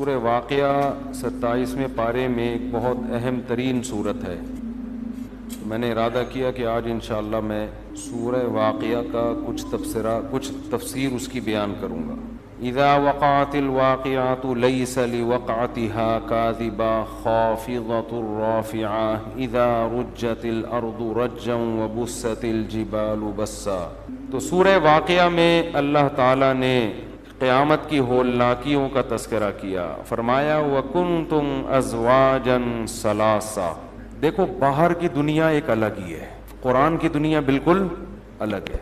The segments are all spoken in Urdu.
سورہ واقعہ 27ویں پارے میں ایک بہت اہم ترین صورت ہے. میں نے ارادہ کیا کہ آج انشاءاللہ میں سورہ واقعہ کا کچھ تفسیر اس کی بیان کروں گا. اذا وقعت الواقعات ليس لوقعتها كاذبة خافضة رافعة اذا رجت الارض رجا وبست الجبال بسا. تو سورہ واقعہ میں اللہ تعالیٰ نے قیامت کی ہولناکیوں کا تذکرہ کیا. فرمایا وَكُنْتُمْ أَزْوَاجًا ثَلَاثًا. دیکھو باہر کی دنیا ایک الگ ہی ہے, قرآن کی دنیا بالکل الگ ہے.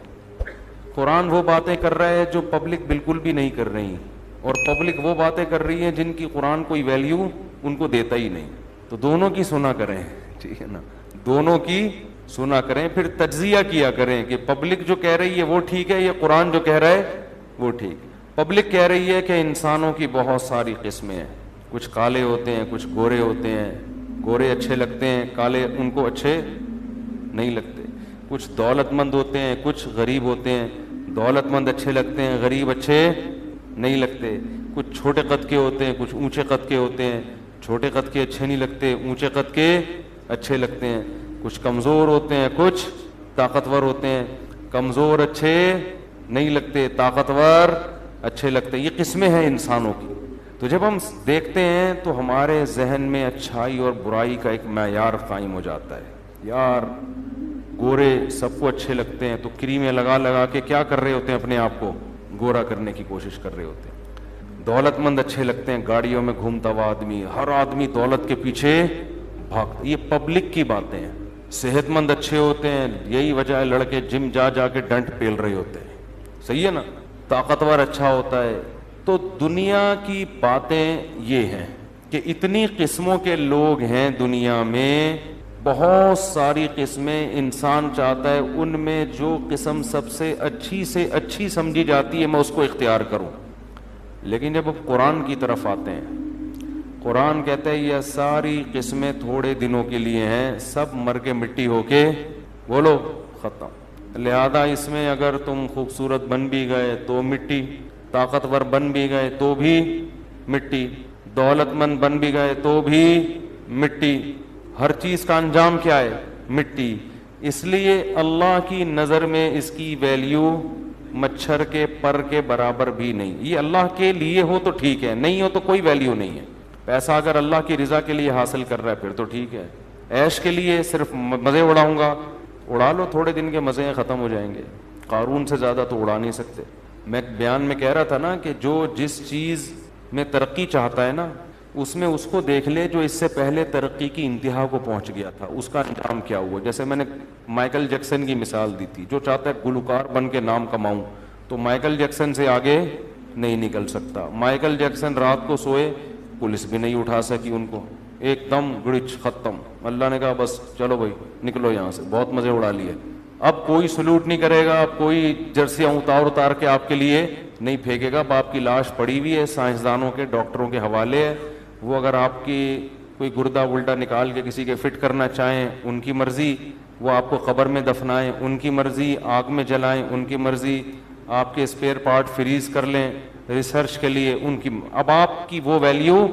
قرآن وہ باتیں کر رہا ہے جو پبلک بالکل بھی نہیں کر رہی, اور پبلک وہ باتیں کر رہی ہے جن کی قرآن کوئی ویلیو ان کو دیتا ہی نہیں. تو دونوں کی سنا کریں, ٹھیک ہے نا, دونوں کی سنا کریں, پھر تجزیہ کیا کریں کہ پبلک جو کہہ رہی ہے وہ ٹھیک ہے یا قرآن جو کہہ رہا ہے وہ ٹھیک. پبلک کہہ رہی ہے کہ انسانوں کی بہت ساری قسمیں ہیں, کچھ کالے ہوتے ہیں, کچھ گورے ہوتے ہیں, گورے اچھے لگتے ہیں, کالے ان کو اچھے نہیں لگتے. کچھ دولت مند ہوتے ہیں, کچھ غریب ہوتے ہیں, دولت مند اچھے لگتے ہیں, غریب اچھے نہیں لگتے. کچھ چھوٹے قد کے ہوتے ہیں, کچھ اونچے قد کے ہوتے ہیں, چھوٹے قد کے اچھے نہیں لگتے, اونچے قد کے اچھے لگتے ہیں. کچھ کمزور ہوتے ہیں, کچھ طاقتور ہوتے ہیں, کمزور اچھے نہیں لگتے, طاقتور اچھے لگتے. یہ قسمیں ہیں انسانوں کی. تو جب ہم دیکھتے ہیں تو ہمارے ذہن میں اچھائی اور برائی کا ایک معیار قائم ہو جاتا ہے. یار گورے سب کو اچھے لگتے ہیں, تو کریمیں لگا لگا کے کیا کر رہے ہوتے ہیں, اپنے آپ کو گورا کرنے کی کوشش کر رہے ہوتے ہیں. دولت مند اچھے لگتے ہیں, گاڑیوں میں گھومتا ہوا آدمی, ہر آدمی دولت کے پیچھے بھاگتا. یہ پبلک کی باتیں ہیں. صحت مند اچھے ہوتے ہیں, یہی وجہ ہے لڑکے جم جا جا کے ڈنٹ پیل رہے ہوتے ہیں, صحیح ہے نا. طاقتور اچھا ہوتا ہے. تو دنیا کی باتیں یہ ہیں کہ اتنی قسموں کے لوگ ہیں دنیا میں, بہت ساری قسمیں. انسان چاہتا ہے ان میں جو قسم سب سے اچھی سمجھی جاتی ہے میں اس کو اختیار کروں. لیکن جب اب قرآن کی طرف آتے ہیں, قرآن کہتا ہے یہ ساری قسمیں تھوڑے دنوں کے لیے ہیں, سب مر کے مٹی ہو کے بولو ختم. لہذا اس میں اگر تم خوبصورت بن بھی گئے تو مٹی, طاقتور بن بھی گئے تو بھی مٹی, دولت مند بن بھی گئے تو بھی مٹی, ہر چیز کا انجام کیا ہے, مٹی. اس لیے اللہ کی نظر میں اس کی ویلیو مچھر کے پر کے برابر بھی نہیں. یہ اللہ کے لیے ہو تو ٹھیک ہے, نہیں ہو تو کوئی ویلیو نہیں ہے. پیسہ اگر اللہ کی رضا کے لیے حاصل کر رہا ہے پھر تو ٹھیک ہے. عیش کے لیے صرف مزے اڑاؤں گا, اڑا لو, تھوڑے دن کے مزے ختم ہو جائیں گے. قارون سے زیادہ تو اڑا نہیں سکتے. میں بیان میں کہہ رہا تھا نا کہ جو جس چیز میں ترقی چاہتا ہے نا, اس میں اس کو دیکھ لے جو اس سے پہلے ترقی کی انتہا کو پہنچ گیا تھا, اس کا انجام کیا ہوا. جیسے میں نے مائیکل جیکسن کی مثال دی تھی, جو چاہتا ہے گلوکار بن کے نام کماؤں تو مائیکل جیکسن سے آگے نہیں نکل سکتا. مائیکل جیکسن رات کو سوئے, پولیس بھی نہیں اٹھا سکی ان کو, ایک دم گڑچ ختم. اللہ نے کہا بس چلو بھائی نکلو یہاں سے, بہت مزے اڑا لیے. اب کوئی سلوٹ نہیں کرے گا, اب کوئی جرسیاں اتار کے آپ کے لیے نہیں پھینکے گا. اب آپ کی لاش پڑی ہوئی ہے, سائنسدانوں کے ڈاکٹروں کے حوالے ہے. وہ اگر آپ کی کوئی گردہ الٹا نکال کے کسی کے فٹ کرنا چاہیں ان کی مرضی, وہ آپ کو قبر میں دفنائیں ان کی مرضی, آگ میں جلائیں ان کی مرضی, آپ کے اسپیئر پارٹ فریز کر لیں ریسرچ کے لیے ان کی. اب آپ کی وہ ویلیو,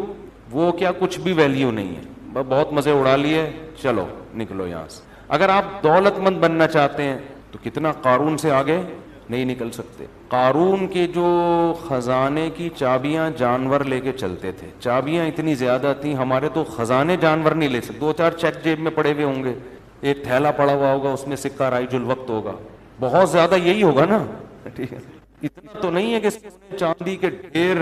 وہ کیا کچھ بھی ویلیو نہیں ہے. بہت مزے اڑا لیے, چلو نکلو یہاں سے. اگر آپ دولت مند بننا چاہتے ہیں تو کتنا قارون سے آگے نہیں نکل سکتے. قارون کے جو خزانے کی چابیاں جانور لے کے چلتے تھے, چابیاں اتنی زیادہ تھیں, ہمارے تو خزانے جانور نہیں لے سکتے. 2-4 چیک جیب میں پڑے ہوئے ہوں گے, ایک تھیلا پڑا ہوا ہوگا اس میں سکہ رائج الوقت ہوگا, بہت زیادہ یہی ہوگا نا, ٹھیک ہے. اتنا تو نہیں ہے کہ سونے چاندی کے ڈھیر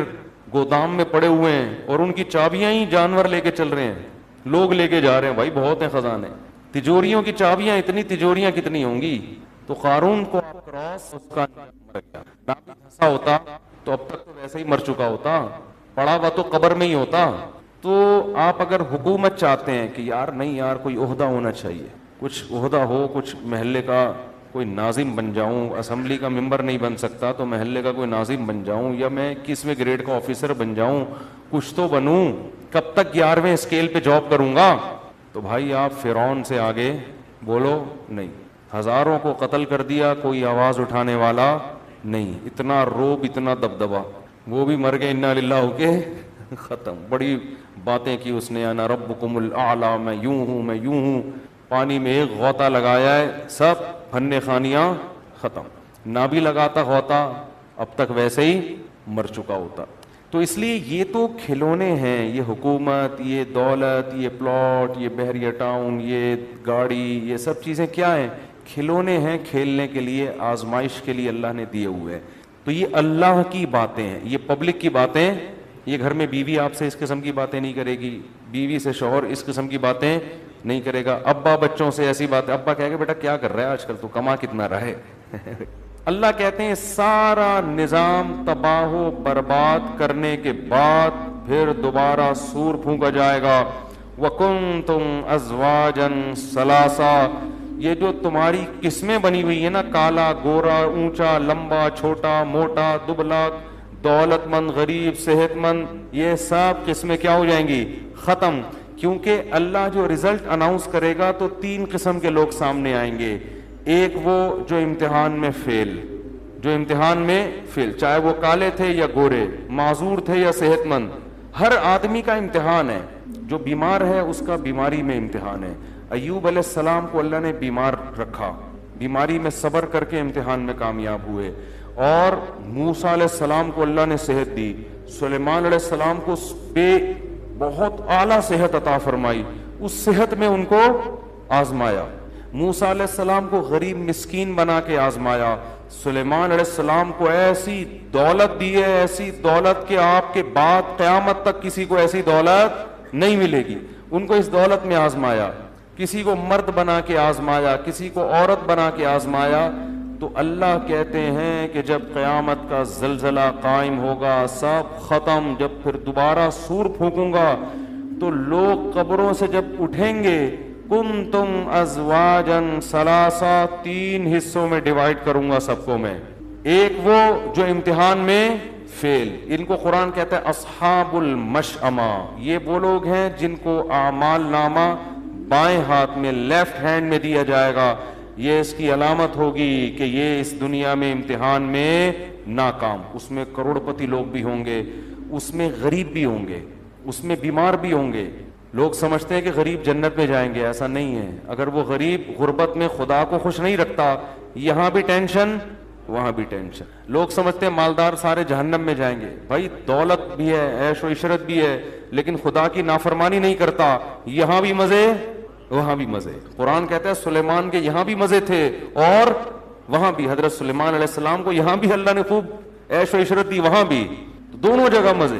گودام میں پڑے ہوئے ہیں اور ان کی چابیاں ہی جانور لے کے چل رہے ہیں, لوگ لے کے جا رہے ہیں. بھائی بہت ہیں خزانے, تجوریوں کی چابیاں, اتنی تجوریاں کتنی ہوں گی. تو قارون کو آپ کراس, اس کا مر گیا. نہ بھی پھنسا ہوتا تو اب تک تو ویسے ہی مر چکا ہوتا, پڑا ہوا تو قبر میں ہی ہوتا. تو آپ اگر حکومت چاہتے ہیں کہ یار نہیں یار کوئی عہدہ ہونا چاہیے, کچھ عہدہ ہو, کچھ محلے کا کوئی ناظم بن جاؤں, اسمبلی کا ممبر نہیں بن سکتا تو محلے کا کوئی ناظم بن جاؤں, یا میں 21ویں گریڈ کا آفیسر بن جاؤں, کچھ تو بنوں, کب تک 11ویں اسکیل پہ جاب کروں گا. تو بھائی آپ فرعون سے آگے بولو نہیں. ہزاروں کو قتل کر دیا, کوئی آواز اٹھانے والا نہیں. اتنا روب, اتنا دبدبا, وہ بھی مر گئے انا للہ ہو کے, ختم. بڑی باتیں کی اس نے, انا ربکم الاعلی, میں یوں ہوں, میں یوں ہوں. پانی میں ایک غوطہ لگایا ہے, سب پھنے خانیاں ختم. نہ بھی لگاتا غوطہ اب تک ویسے ہی مر چکا ہوتا. تو اس لیے یہ تو کھلونے ہیں, یہ حکومت, یہ دولت, یہ پلاٹ, یہ بحریہ ٹاؤن, یہ گاڑی, یہ سب چیزیں کیا ہیں؟ کھلونے ہیں, کھیلنے کے لیے, آزمائش کے لیے اللہ نے دیے ہوئے. تو یہ اللہ کی باتیں ہیں, یہ پبلک کی باتیں. یہ گھر میں بیوی آپ سے اس قسم کی باتیں نہیں کرے گی, بیوی سے شوہر اس قسم کی باتیں نہیں کرے گا, ابا بچوں سے ایسی باتیں. ابا کہے گا بیٹا کیا کر رہا ہے آج کل, تو کما کتنا رہا ہے. اللہ کہتے ہیں سارا نظام تباہ و برباد کرنے کے بعد پھر دوبارہ سور پھونکا جائے گا. وَكُنْتُمْ أَزْوَاجًا ثَلَاثًا, یہ جو تمہاری قسمیں بنی ہوئی ہیں نا, کالا, گورا, اونچا, لمبا, چھوٹا, موٹا, دبلا, دولت مند, غریب, صحت مند, یہ سب قسمیں کیا ہو جائیں گی؟ ختم. کیونکہ اللہ جو رزلٹ اناؤنس کرے گا تو 3 قسم کے لوگ سامنے آئیں گے. ایک وہ جو امتحان میں فیل, چاہے وہ کالے تھے یا گورے, معذور تھے یا صحت مند, ہر آدمی کا امتحان ہے. جو بیمار ہے اس کا بیماری میں امتحان ہے. ایوب علیہ السلام کو اللہ نے بیمار رکھا, بیماری میں صبر کر کے امتحان میں کامیاب ہوئے. اور موسیٰ علیہ السلام کو اللہ نے صحت دی, سلیمان علیہ السلام کو بہت اعلیٰ صحت عطا فرمائی, اس صحت میں ان کو آزمایا. موسیٰ علیہ السلام کو غریب مسکین بنا کے آزمایا. سلیمان علیہ السلام کو ایسی دولت دی ہے, ایسی دولت کہ آپ کے بعد قیامت تک کسی کو ایسی دولت نہیں ملے گی. ان کو اس دولت میں آزمایا, کسی کو مرد بنا کے آزمایا, کسی کو عورت بنا کے آزمایا. تو اللہ کہتے ہیں کہ جب قیامت کا زلزلہ قائم ہوگا, سب ختم, جب پھر دوبارہ سور پھونکوں گا تو لوگ قبروں سے جب اٹھیں گے, کنتم ازواجا ثلاثا, 3 حصوں میں ڈیوائیڈ کروں گا سب کو میں. ایک وہ جو امتحان میں فیل, ان کو قرآن کہتا ہے اصحاب المشأمہ. یہ وہ لوگ ہیں جن کو اعمال نامہ بائیں ہاتھ میں, لیفٹ ہینڈ میں دیا جائے گا. یہ اس کی علامت ہوگی کہ یہ اس دنیا میں امتحان میں ناکام. اس میں کروڑ پتی لوگ بھی ہوں گے, اس میں غریب بھی ہوں گے, اس میں بیمار بھی ہوں گے. لوگ سمجھتے ہیں کہ غریب جنت میں جائیں گے, ایسا نہیں ہے. اگر وہ غریب غربت میں خدا کو خوش نہیں رکھتا, یہاں بھی ٹینشن وہاں بھی ٹینشن. لوگ سمجھتے ہیں مالدار سارے جہنم میں جائیں گے. بھائی دولت بھی ہے, عیش و عشرت بھی ہے, لیکن خدا کی نافرمانی نہیں کرتا, یہاں بھی مزے وہاں بھی مزے. قرآن کہتا ہے سلیمان کے یہاں بھی مزے تھے اور وہاں بھی. حضرت سلیمان علیہ السلام کو یہاں بھی اللہ نے خوب عیش و عشرت دی, وہاں بھی, دونوں جگہ مزے.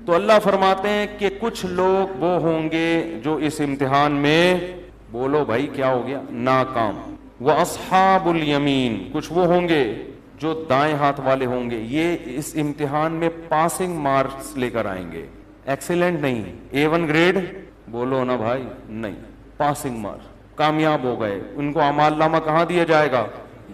تو اللہ فرماتے ہیں کہ کچھ لوگ وہ ہوں گے جو اس امتحان میں, بولو بھائی کیا ہو گیا, ناکام. وَأَصْحَابُ الْيَمِينَ, کچھ وہ ہوں گے جو دائیں ہاتھ والے ہوں گے. یہ اس امتحان میں پاسنگ مارکس لے کر آئیں گے, ایکسیلنٹ نہیں, A1 گریڈ, بولو نا بھائی, نہیں, پاسنگ مارکس, کامیاب ہو گئے. ان کو اعمال نامہ کہاں دیا جائے گا؟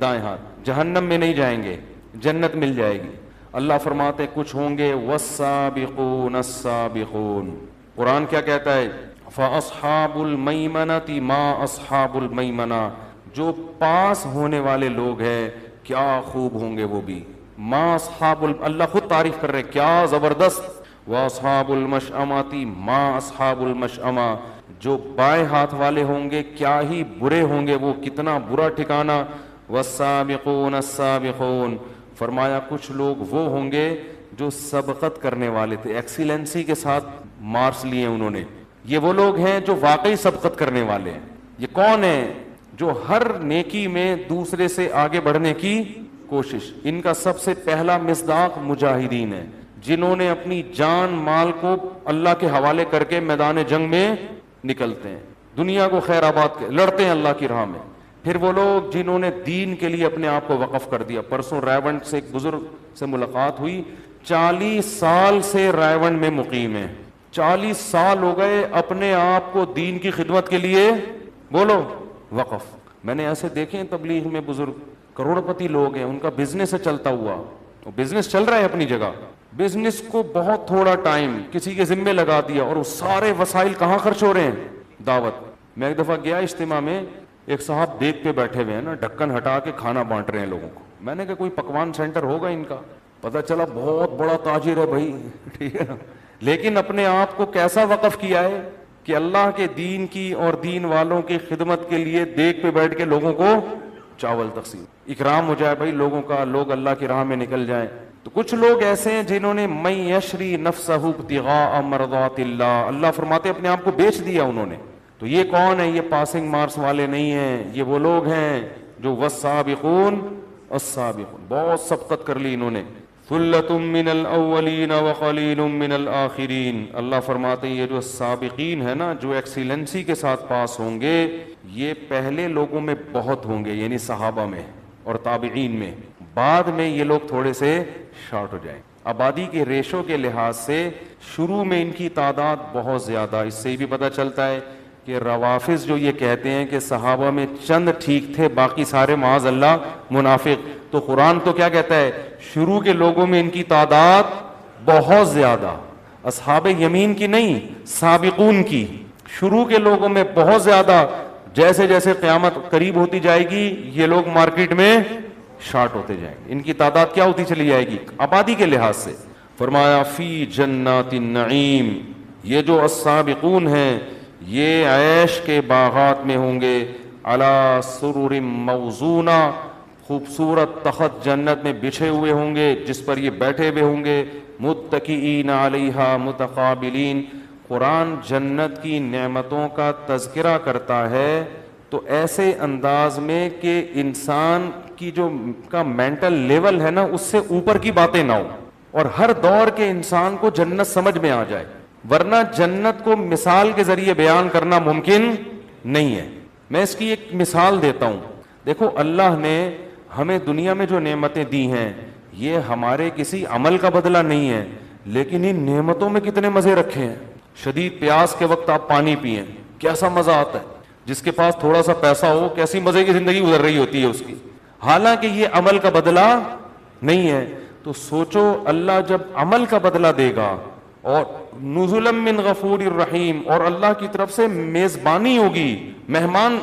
دائیں ہاتھ. جہنم میں نہیں جائیں گے, جنت مل جائے گی. اللہ فرماتے کچھ ہوں گے والسابقون السابقون. قرآن کیا کہتا ہے؟ فاصحاب المیمنۃ ما اصحاب المیمنہ, جو پاس ہونے والے لوگ ہیں کیا خوب ہوں گے وہ بھی. ما اصحاب اللہ خود تعریف کر رہے, کیا زبردست. واصحاب المشأمۃ ما اصحاب المشأمہ, جو بائیں ہاتھ والے ہوں گے کیا ہی برے ہوں گے وہ, کتنا برا ٹھکانہ. والسابقون السابقون, فرمایا کچھ لوگ وہ ہوں گے جو سبقت کرنے والے تھے, ایکسیلنسی کے ساتھ مارکس لیے انہوں نے. یہ وہ لوگ ہیں جو واقعی سبقت کرنے والے ہیں. یہ کون ہیں؟ جو ہر نیکی میں دوسرے سے آگے بڑھنے کی کوشش. ان کا سب سے پہلا مصداق مجاہدین ہے, جنہوں نے اپنی جان مال کو اللہ کے حوالے کر کے میدان جنگ میں نکلتے ہیں, دنیا کو خیر آباد لڑتے ہیں اللہ کی راہ میں. پھر وہ لوگ جنہوں نے دین کے لیے اپنے آپ کو وقف کر دیا. پرسوں رائیونڈ سے ایک بزرگ سے ملاقات ہوئی, 40 سال سے رائیونڈ میں مقیم ہیں, 40 سال ہو گئے اپنے آپ کو دین کی خدمت کے لیے, بولو, وقف. میں نے ایسے دیکھے ہیں تبلیغ میں بزرگ, کروڑ پتی لوگ ہیں, ان کا بزنس ہے چلتا ہوا, وہ بزنس چل رہا ہے اپنی جگہ, بزنس کو بہت تھوڑا ٹائم کسی کے ذمے لگا دیا, اور وہ سارے وسائل کہاں خرچ ہو رہے ہیں؟ دعوت. میں ایک دفعہ گیا اجتماع میں, ایک صاحب دیکھ پہ بیٹھے ہوئے ہیں نا, ڈھکن ہٹا کے کھانا بانٹ رہے ہیں لوگوں کو. میں نے کہا کوئی پکوان سینٹر ہوگا ان کا, پتہ چلا بہت بڑا تاجر ہے بھائی, ٹھیک ہے نا, لیکن اپنے آپ کو کیسا وقف کیا ہے کہ اللہ کے دین کی اور دین والوں کی خدمت کے لیے دیگ پہ بیٹھ کے لوگوں کو چاول تقسیم، اکرام ہو جائے بھائی لوگوں کا، لوگ اللہ کی راہ میں نکل جائیں. تو کچھ لوگ ایسے ہیں جنہوں نے من یشری نفسہ ابتغاء مرضات اللہ، اللہ فرماتے اپنے آپ کو بیچ دیا انہوں نے. تو یہ کون ہے؟ یہ پاسنگ مارکس والے نہیں ہیں، یہ وہ لوگ ہیں جو والسابقون السابقون، بہت سبقت کر لی انہوں نے. ثلۃ من الاولین وقلیل من الاخرین، اللہ فرماتے ہیں یہ جو سابقین ہیں نا، جو ایکسیلنسی کے ساتھ پاس ہوں گے، یہ پہلے لوگوں میں بہت ہوں گے، یعنی صحابہ میں اور تابعین میں. بعد میں یہ لوگ تھوڑے سے شارٹ ہو جائیں. آبادی کے ریشو کے لحاظ سے شروع میں ان کی تعداد بہت زیادہ. اس سے بھی پتہ چلتا ہے کہ روافض جو یہ کہتے ہیں کہ صحابہ میں چند ٹھیک تھے باقی سارے معاذ اللہ منافق، تو قرآن تو کیا کہتا ہے؟ شروع کے لوگوں میں ان کی تعداد بہت زیادہ، اصحاب یمین کی نہیں، سابقون کی. شروع کے لوگوں میں بہت زیادہ، جیسے جیسے قیامت قریب ہوتی جائے گی یہ لوگ مارکیٹ میں شارٹ ہوتے جائیں گے، ان کی تعداد کیا ہوتی چلی جائے گی آبادی کے لحاظ سے. فرمایا فی جنات النعیم، یہ جو السابقون ہیں یہ عیش کے باغات میں ہوں گے، علی سرر موضونہ، خوبصورت تخت جنت میں بچھے ہوئے ہوں گے جس پر یہ بیٹھے ہوئے ہوں گے، متکئین علیہا متقابلین. قرآن جنت کی نعمتوں کا تذکرہ کرتا ہے تو ایسے انداز میں کہ انسان کی جو کا مینٹل لیول ہے نا اس سے اوپر کی باتیں نہ ہو اور ہر دور کے انسان کو جنت سمجھ میں آ جائے، ورنہ جنت کو مثال کے ذریعے بیان کرنا ممکن نہیں ہے. میں اس کی ایک مثال دیتا ہوں. دیکھو اللہ نے ہمیں دنیا میں جو نعمتیں دی ہیں یہ ہمارے کسی عمل کا بدلہ نہیں ہے، لیکن ان نعمتوں میں کتنے مزے رکھے ہیں. شدید پیاس کے وقت آپ پانی پئیں، کیسا مزہ آتا ہے. جس کے پاس تھوڑا سا پیسہ ہو کیسی مزے کی زندگی گزر رہی ہوتی ہے اس کی، حالانکہ یہ عمل کا بدلہ نہیں ہے. تو سوچو اللہ جب عمل کا بدلہ دے گا اور نزلا من غفور الرحیم، اور اللہ کی طرف سے میزبانی ہوگی، مہمان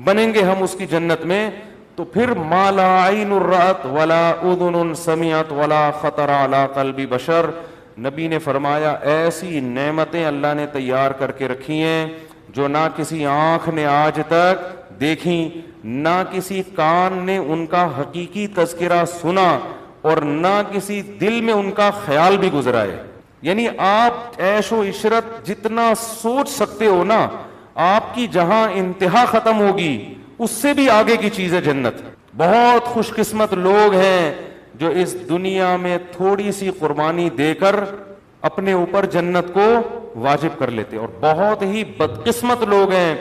بنیں گے ہم اس کی جنت میں، تو پھر ما لا عین رأت ولا اذن سمعت ولا خطر علی قلب بشر. نبی نے فرمایا ایسی نعمتیں اللہ نے تیار کر کے رکھی ہیں جو نہ کسی آنکھ نے آج تک دیکھیں، نہ کسی کان نے ان کا حقیقی تذکرہ سنا، اور نہ کسی دل میں ان کا خیال بھی گزرا ہے. یعنی آپ عیش و عشرت جتنا سوچ سکتے ہو نا، آپ کی جہاں انتہا ختم ہوگی اس سے بھی آگے کی چیز ہے جنت. بہت خوش قسمت لوگ ہیں جو اس دنیا میں تھوڑی سی قربانی دے کر اپنے اوپر جنت کو واجب کر لیتے، اور بہت ہی بدقسمت لوگ ہیں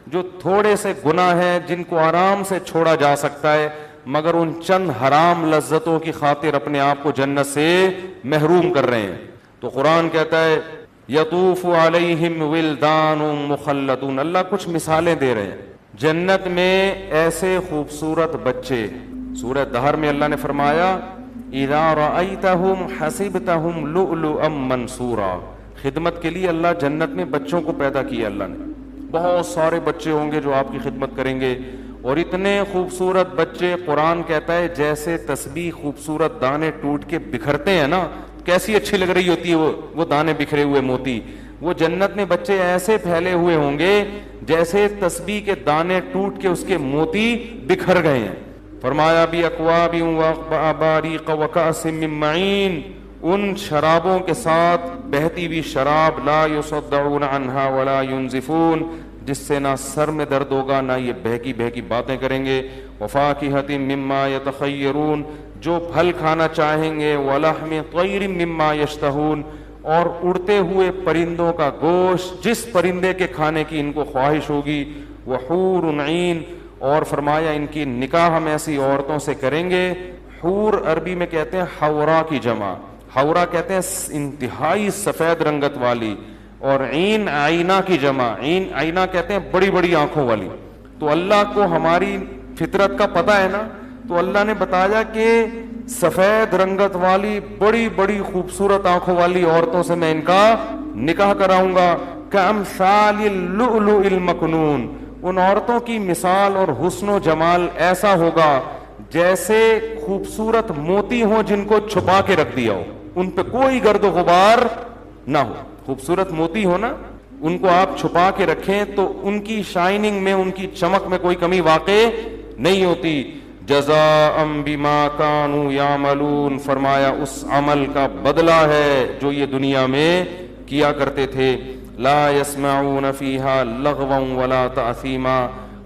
جو تھوڑے سے گناہ ہیں جن کو آرام سے چھوڑا جا سکتا ہے، مگر ان چند حرام لذتوں کی خاطر اپنے آپ کو جنت سے محروم کر رہے ہیں. تو قرآن کہتا ہے یطوف علیہم ولدان مخلدون. اللہ کچھ مثالیں دے رہے ہیں جنت میں ایسے خوبصورت بچے. سورہ دہر میں اللہ نے فرمایا اذا رأیتہم حسبتہم لؤلؤا منثورا. خدمت کے لیے اللہ جنت میں بچوں کو پیدا کیا. اللہ نے بہت سارے بچے ہوں گے جو آپ کی خدمت کریں گے، اور اتنے خوبصورت بچے قرآن کہتا ہے جیسے تسبیح خوبصورت دانے ٹوٹ کے بکھرتے ہیں نا، کیسی اچھی لگ رہی ہوتی ہے وہ دانے بکھرے ہوئے موتی. وہ جنت میں بچے ایسے پھیلے ہوئے ہوں گے جیسے تسبیح کے دانے ٹوٹ کے اس کے موتی بکھر گئے ہیں. فرمایا بھی اکواب واباریق وکأس من معین، ان شرابوں کے ساتھ بہتی ہوئی شراب، لا یصدعون عنہا ولا ینزفون، جس سے نہ سر میں درد ہوگا نہ یہ بہکی بہکی باتیں کریں گے. وفاکہۃ مما یتخیرون، جو پھل کھانا چاہیں گے. ولحم طیر مما یشتہون، اور اڑتے ہوئے پرندوں کا گوشت، جس پرندے کے کھانے کی ان کو خواہش ہوگی. وحور عین، اور فرمایا ان کی نکاح ہم ایسی عورتوں سے کریں گے. حور عربی میں کہتے ہیں حورا کی جمع، حورا کہتے ہیں انتہائی سفید رنگت والی، اور عین آئینہ کی جمع، عین آئینہ کہتے ہیں بڑی بڑی آنکھوں والی. تو اللہ کو ہماری فطرت کا پتہ ہے نا، تو اللہ نے بتایا کہ سفید رنگت والی بڑی بڑی خوبصورت آنکھوں والی عورتوں سے میں ان کا نکاح کراؤں گا. کامثال اللؤلؤ المکنون، ان عورتوں کی مثال اور حسن و جمال ایسا ہوگا جیسے خوبصورت موتی ہوں جن کو چھپا کے رکھ دیا ہو، ان پہ کوئی گرد و غبار نہ ہو. خوبصورت موتی ہو نا, ان کو آپ چھپا کے رکھیں تو ان کی شائننگ میں, ان کی چمک میں کوئی کمی واقع نہیں ہوتی. جزاء بما كانوا يعملون, فرمایا اس عمل کا بدلہ ہے جو یہ دنیا میں کیا کرتے تھے. لا يسمعون فيها لغوا ولا تأثیما,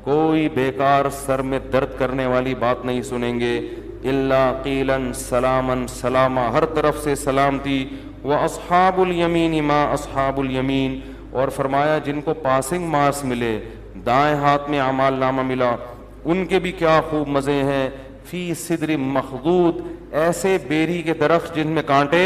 کوئی بیکار سر میں درد کرنے والی بات نہیں سنیں گے. الا قیلا سلاما سلاما, ہر طرف سے سلامتی. واصحاب الیمین ما اصحاب الیمین, اور فرمایا جن کو پاسنگ مارکس ملے, دائیں ہاتھ میں اعمال نامہ ملا, ان کے بھی کیا خوب مزے ہیں. فی صدر مخضود, ایسے بیری کے درخت جن میں کانٹے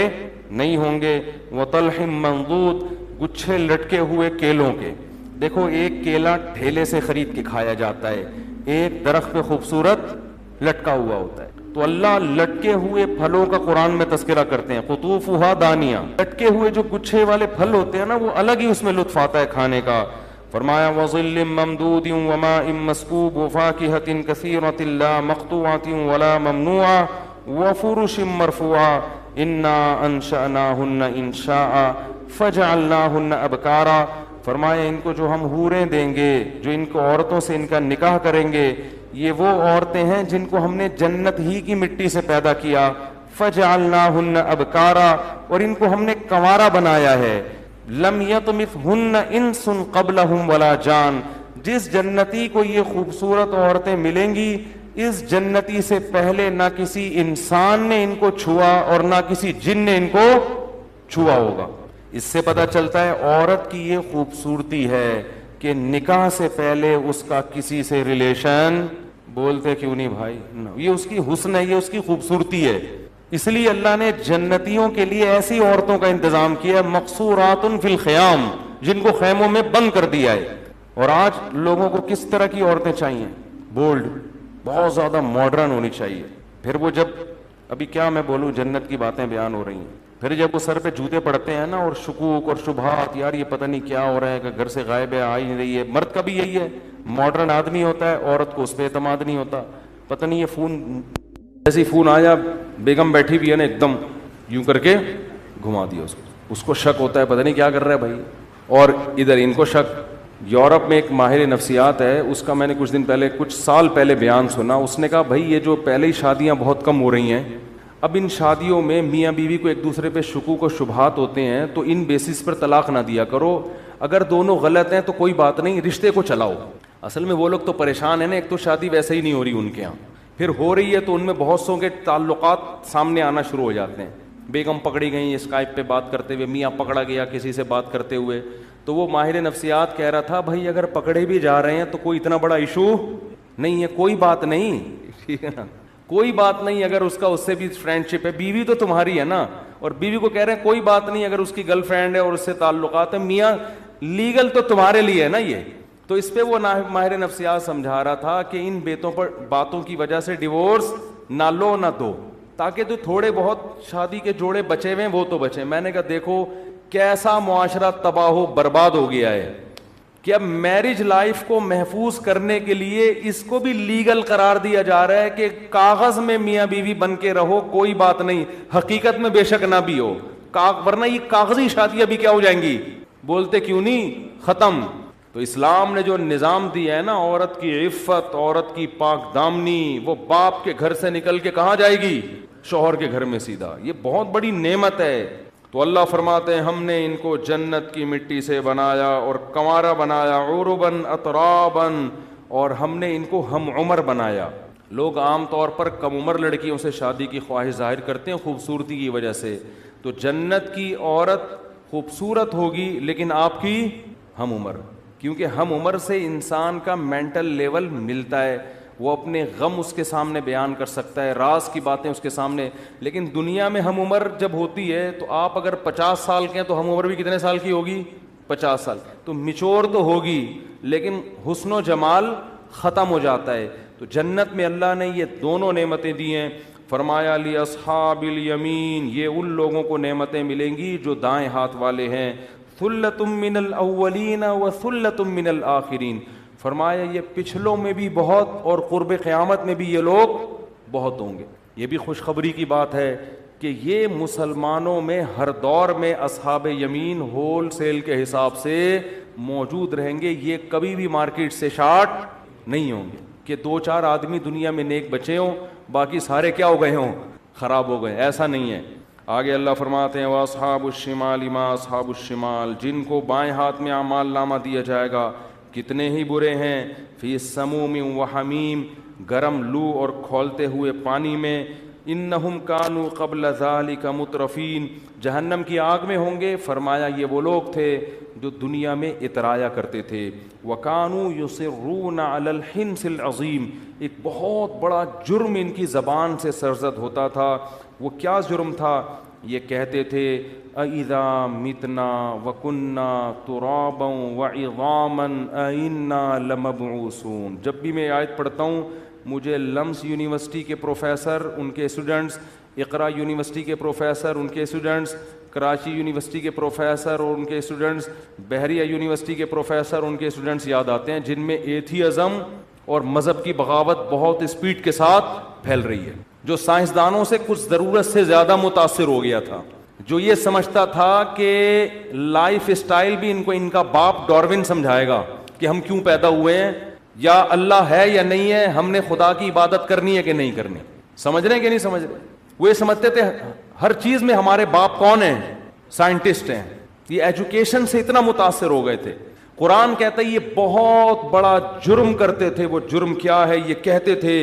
نہیں ہوں گے. وطلح منضود, گچھے لٹکے ہوئے کیلوں کے. دیکھو ایک کیلا ٹھیلے سے خرید کے کھایا جاتا ہے, ایک درخت پہ خوبصورت لٹکا ہوا ہوتا ہے. تو اللہ لٹکے ہوئے پھلوں کا قرآن میں تذکرہ کرتے ہیں. قطوفھا دانیہ, لٹکے ہوئے جو گچھے والے پھل ہوتے ہیں نا, وہ الگ ہی اس میں لطف آتا ہے کھانے کا. فرمایا وظل ممدود وماء مسکوب وفاکہۃ کثیرۃ لا مقطوعۃ ولا ممنوعۃ وفرش مرفوعۃ انا انشأناہن انشاء فجعلناہن ابکارا. فرمایا ان کو جو ہم حوریں دیں گے, جو ان کو عورتوں سے ان کا نکاح کریں گے, یہ وہ عورتیں ہیں جن کو ہم نے جنت ہی کی مٹی سے پیدا کیا. فجعلناہن ابکارا, اور ان کو ہم نے کنوارا بنایا ہے. لم یطمثہن انس قبلہم ولا جان, جس جنتی کو یہ خوبصورت عورتیں ملیں گی, اس جنتی سے پہلے نہ کسی انسان نے ان کو چھوا اور نہ کسی جن نے ان کو چھوا ہوگا. اس سے پتہ چلتا ہے عورت کی یہ خوبصورتی ہے کہ نکاح سے پہلے اس کا کسی سے ریلیشن, بولتے کیوں نہیں بھائی, یہ اس کی حسن ہے, یہ اس کی خوبصورتی ہے. اس لیے اللہ نے جنتیوں کے لیے ایسی عورتوں کا انتظام کیا, مقصورات فی الخیام, جن کو خیموں میں بند کر دیا ہے. اور آج لوگوں کو کس طرح کی عورتیں چاہیے؟ بولڈ, بہت زیادہ ماڈرن ہونی چاہیے. پھر وہ جب, ابھی کیا میں بولوں, جنت کی باتیں بیان ہو رہی ہیں, پھر جب وہ سر پہ جوتے پڑتے ہیں نا, اور شکوک اور شبہات, یار یہ پتہ نہیں کیا ہو رہا ہے, کہ گھر سے غائب ہے, آ ہی نہیں رہی ہے. مرد کا بھی یہی ہے, ماڈرن آدمی ہوتا ہے, عورت کو اس پہ اعتماد نہیں ہوتا. پتہ نہیں یہ فون, جیسے فون آیا, بیگم بیٹھی بھی ہے نا, ایک دم یوں کر کے گھما دیا اس کو شک ہوتا ہے, پتہ نہیں کیا کر رہا ہے بھائی. اور ادھر ان کو شک. یورپ میں ایک ماہر نفسیات ہے, اس کا میں نے کچھ دن پہلے, کچھ سال پہلے بیان سنا. اس نے کہا بھائی یہ جو پہلے ہی شادیاں بہت کم ہو رہی ہیں, اب ان شادیوں میں میاں بیوی کو ایک دوسرے پہ شکوک و شبہات ہوتے ہیں, تو ان بیسس پر طلاق نہ دیا کرو. اگر دونوں غلط ہیں تو کوئی بات نہیں, رشتے کو چلاؤ. اصل میں وہ لوگ تو پریشان ہیں نا, ایک تو شادی ویسے ہی نہیں ہو رہی ان کے یہاں, پھر ہو رہی ہے تو ان میں بہت سو کے تعلقات سامنے آنا شروع ہو جاتے ہیں. بیگم پکڑی گئی اسکائپ پہ بات کرتے ہوئے, میاں پکڑا گیا کسی سے بات کرتے ہوئے. تو وہ ماہر نفسیات کہہ رہا تھا بھائی اگر پکڑے بھی جا رہے ہیں تو کوئی اتنا بڑا ایشو نہیں ہے, کوئی بات نہیں, ٹھیک ہے نا, کوئی بات نہیں. اگر اس کا اس سے بھی فرینڈ شپ ہے, بیوی تو تمہاری ہے نا, اور بیوی کو کہہ رہے ہیں کوئی بات نہیں اگر اس کی گرل فرینڈ ہے اور اس سے تعلقات ہیں, میاں لیگل تو تمہارے لیے ہے نا یہ. تو اس پہ وہ ماہر نفسیات سمجھا رہا تھا کہ ان باتوں کی وجہ سے ڈیورس نہ لو نہ دو, تاکہ تو تھوڑے بہت شادی کے جوڑے بچے ہوئے وہ تو بچے. میں نے کہا دیکھو کیسا معاشرہ تباہ و برباد ہو گیا ہے کہ اب میرج لائف کو محفوظ کرنے کے لیے اس کو بھی لیگل قرار دیا جا رہا ہے کہ کاغذ میں میاں بیوی بن کے رہو, کوئی بات نہیں, حقیقت میں بے شک نہ بھی ہو, ورنہ یہ کاغذی شادیاں بھی کیا ہو جائیں گی, بولتے کیوں نہیں, ختم. تو اسلام نے جو نظام دیا ہے نا, عورت کی عفت, عورت کی پاک دامنی, وہ باپ کے گھر سے نکل کے کہاں جائے گی, شوہر کے گھر میں سیدھا. یہ بہت بڑی نعمت ہے. تو اللہ فرماتے ہیں ہم نے ان کو جنت کی مٹی سے بنایا اور کنوارا بنایا, عرباً اتراباً, اور ہم نے ان کو ہم عمر بنایا. لوگ عام طور پر کم عمر لڑکیوں سے شادی کی خواہش ظاہر کرتے ہیں خوبصورتی کی وجہ سے. تو جنت کی عورت خوبصورت ہوگی لیکن آپ کی ہم عمر, کیونکہ ہم عمر سے انسان کا مینٹل لیول ملتا ہے, وہ اپنے غم اس کے سامنے بیان کر سکتا ہے, راز کی باتیں اس کے سامنے. لیکن دنیا میں ہم عمر جب ہوتی ہے تو آپ اگر 50 سال کے ہیں تو ہم عمر بھی کتنے سال کی ہوگی, 50 سال. تو میچور تو ہوگی لیکن حسن و جمال ختم ہو جاتا ہے. تو جنت میں اللہ نے یہ دونوں نعمتیں دی ہیں. فرمایا لی اصحاب الیمین, یہ ان لوگوں کو نعمتیں ملیں گی جو دائیں ہاتھ والے ہیں. ثلۃ من الاولین وثلۃ من الآخرین, فرمایا یہ پچھلوں میں بھی بہت اور قرب قیامت میں بھی یہ لوگ بہت ہوں گے. یہ بھی خوشخبری کی بات ہے کہ یہ مسلمانوں میں ہر دور میں اصحاب یمین ہول سیل کے حساب سے موجود رہیں گے, یہ کبھی بھی مارکیٹ سے شارٹ نہیں ہوں گے کہ 2-4 آدمی دنیا میں نیک بچے ہوں, باقی سارے کیا ہو گئے ہوں, خراب ہو گئے. ایسا نہیں ہے. آگے اللہ فرماتے ہیں وَأَصْحَابُ الشِّمَالِ مَا أَصْحَابُ الشِّمَالِ, جن کو بائیں ہاتھ میں اعمال نامہ دیا جائے گا کتنے ہی برے ہیں, فِي السَّمُومِ وَحَمِيمٍ, گرم لو اور کھولتے ہوئے پانی میں, انہم کانوا قبل ذالک مترفین, جہنم کی آگ میں ہوں گے. فرمایا یہ وہ لوگ تھے جو دنیا میں اترایا کرتے تھے. وکانوا یصرون علی الحنث العظیم, ایک بہت بڑا جرم ان کی زبان سے سرزد ہوتا تھا. وہ کیا جرم تھا؟ یہ کہتے تھے اَإِذَا مِتْنَا وَكُنَّا تُرَابًا وَعِظَامًا أَإِنَّا لَمَبْعُوثُونَ. جب بھی میں آیت پڑھتا ہوں مجھے لمس یونیورسٹی کے پروفیسر, ان کے اسٹوڈنٹس, اقرا یونیورسٹی کے پروفیسر, ان کے اسٹوڈنٹس, کراچی یونیورسٹی کے پروفیسر اور ان کے اسٹوڈنٹس, بحریہ یونیورسٹی کے پروفیسر, ان کے اسٹوڈنٹس یاد آتے ہیں جن میں ایتھیزم اور مذہب کی بغاوت بہت اسپیڈ کے ساتھ پھیل رہی ہے, جو سائنسدانوں سے کچھ ضرورت سے زیادہ متاثر ہو گیا تھا, جو یہ سمجھتا تھا کہ لائف اسٹائل بھی ان کو ان کا باپ ڈاروین سمجھائے گا کہ ہم کیوں پیدا ہوئے ہیں, یا اللہ ہے یا نہیں ہے, ہم نے خدا کی عبادت کرنی ہے کہ نہیں کرنی. سمجھ رہے ہیں کہ نہیں سمجھ رہے؟ وہ یہ سمجھتے تھے ہر چیز میں ہمارے باپ کون ہیں, سائنٹسٹ ہیں. یہ ایجوکیشن سے اتنا متاثر ہو گئے تھے. قرآن کہتا ہے یہ بہت بڑا جرم کرتے تھے. وہ جرم کیا ہے؟ یہ کہتے تھے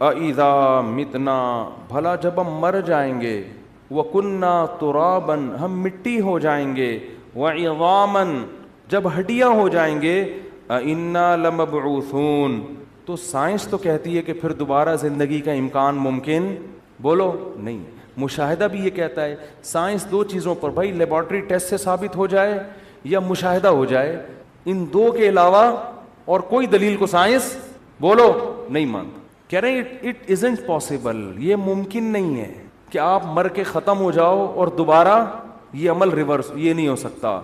اِذَا مِتْنَا, بھلا جب ہم مر جائیں گے, وَكُنَّا تُرَابًا, ہم مٹی ہو جائیں گے, وَعِظَامًا, جب ہڈیاں ہو جائیں گے, اِنَّا لَمَبْعُوثُونَ, تو سائنس تو کہتی ہے کہ پھر دوبارہ زندگی کا امکان ممکن, بولو نہیں. مشاہدہ بھی یہ کہتا ہے. سائنس دو چیزوں پر بھائی, لیبارٹری ٹیسٹ سے ثابت ہو جائے یا مشاہدہ ہو جائے, ان دو کے علاوہ اور کوئی دلیل کو سائنس بولو نہیں مانتا. کہہ رہے ہیں اٹ ازنٹ پاسبل, یہ ممکن نہیں ہے کہ آپ مر کے ختم ہو جاؤ اور دوبارہ یہ عمل ریورس, یہ نہیں ہو سکتا.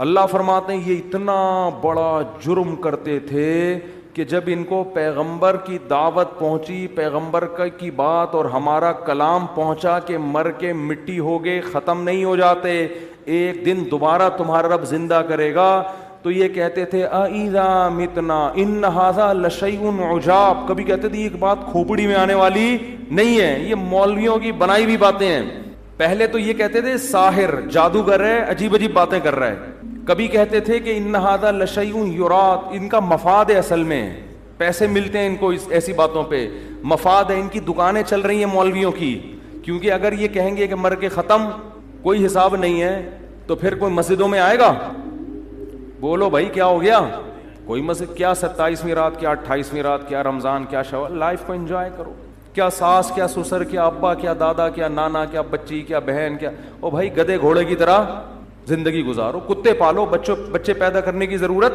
اللہ فرماتے ہیں یہ اتنا بڑا جرم کرتے تھے کہ جب ان کو پیغمبر کی دعوت پہنچی, پیغمبر کی بات اور ہمارا کلام پہنچا کہ مر کے مٹی ہو گئے, ختم نہیں ہو جاتے, ایک دن دوبارہ تمہارا رب زندہ کرے گا, تو یہ کہتے تھے اِذَا مِتْنَا إِنَّ هَذَا لَشَيْءٌ عُجَابٌ. کبھی کہتے تھے یہ ایک بات کھوپڑی میں آنے والی نہیں ہے, یہ مولویوں کی بنائی ہوئی باتیں ہیں. پہلے تو یہ کہتے تھے ساحر, جادوگر ہے, عجیب عجیب باتیں کر رہا ہے. کبھی کہتے تھے کہ ان هذا لشیء یراد, ان کا مفاد ہے, اصل میں پیسے ملتے ہیں ان کو ایسی باتوں پہ, مفاد ہے, ان کی دکانیں چل رہی ہیں مولویوں کی. کیونکہ اگر یہ کہیں گے کہ مر کے ختم, کوئی حساب نہیں ہے, تو پھر کوئی مسجدوں میں آئے گا؟ بولو بھائی کیا ہو گیا؟ کوئی مسجد کیا 27ویں رات, کیا 28ویں رات, کیا رمضان, کیا شوال. لائف کو انجوائے کرو. کیا ساس, کیا سسر, کیا ابا, کیا دادا, کیا نانا, کیا بچی, کیا بہن, کیا او بھائی گدے گھوڑے کی طرح زندگی گزارو. کتے پالو, بچے پیدا کرنے کی ضرورت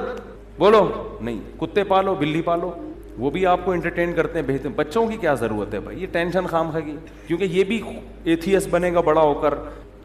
بولو نہیں. کتے پالو, بلی پالو, وہ بھی آپ کو انٹرٹین کرتے ہیں, بھیجتے ہیں. بچوں کی کیا ضرورت ہے بھائی, یہ ٹینشن خام خواہ کی, کیونکہ یہ بھی ایتھیس بنے گا بڑا ہو کر.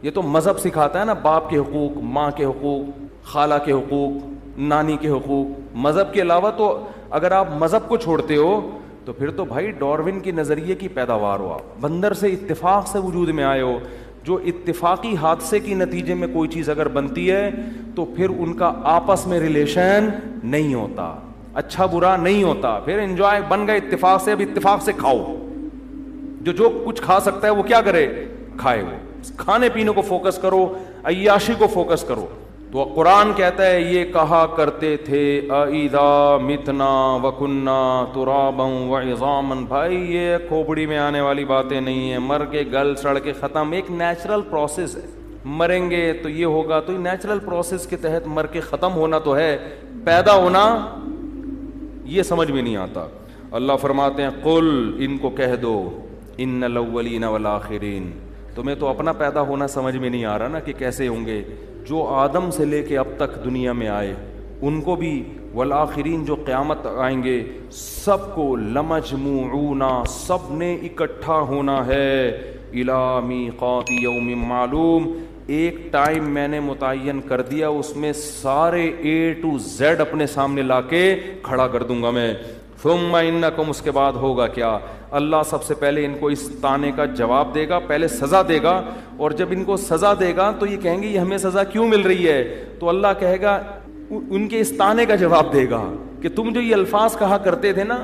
یہ تو مذہب سکھاتا ہے نا, باپ کے حقوق, ماں کے حقوق, خالہ کے حقوق, نانی کے حقوق. مذہب کے علاوہ تو اگر آپ مذہب کو چھوڑتے ہو تو پھر تو بھائی ڈاروین کی نظریے کی پیداوار ہو, آپ بندر سے اتفاق سے وجود میں آئے ہو. جو اتفاقی حادثے کی نتیجے میں کوئی چیز اگر بنتی ہے تو پھر ان کا آپس میں ریلیشن نہیں ہوتا, اچھا برا نہیں ہوتا, پھر انجوائے بن گئے اتفاق سے. اب اتفاق سے کھاؤ, جو کچھ کھا سکتا ہے وہ کیا کرے, کھائے. وہ کھانے پینے کو فوکس کرو, عیاشی کو فوکس کرو. تو قرآن کہتا ہے یہ کہا کرتے تھے اِذَا مِتْنَا وَكُنَّا تُرَابًا وَعِظَامًا. بھائی یہ کھوپڑی میں آنے والی باتیں نہیں ہیں, مر کے گل سڑ کے ختم. ایک نیچرل پروسیس ہے, مریں گے تو یہ ہوگا, تو نیچرل پروسیس کے تحت مر کے ختم ہونا تو ہے, پیدا ہونا یہ سمجھ میں نہیں آتا. اللہ فرماتے ہیں قل, ان کو کہہ دو, ان الاولین والآخرین. تمہیں تو اپنا پیدا ہونا سمجھ میں نہیں آ رہا نا کہ کیسے ہوں گے. جو آدم سے لے کے اب تک دنیا میں آئے ان کو بھی, والآخرین جو قیامت آئیں گے سب کو, لمجموعون, سب نے اکٹھا ہونا ہے, الی میقات یوم معلوم, ایک ٹائم میں نے متعین کر دیا, اس میں سارے A to Z اپنے سامنے لا کے کھڑا کر دوں گا میں. ثم انکم، اس کے بعد ہوگا کیا؟ اللہ سب سے پہلے ان کو اس طعنے کا جواب دے گا، پہلے سزا دے گا، اور جب ان کو سزا دے گا تو یہ کہیں گے یہ ہمیں سزا کیوں مل رہی ہے؟ تو اللہ کہے گا، ان کے اس طعنے کا جواب دے گا کہ تم جو یہ الفاظ کہا کرتے تھے نا،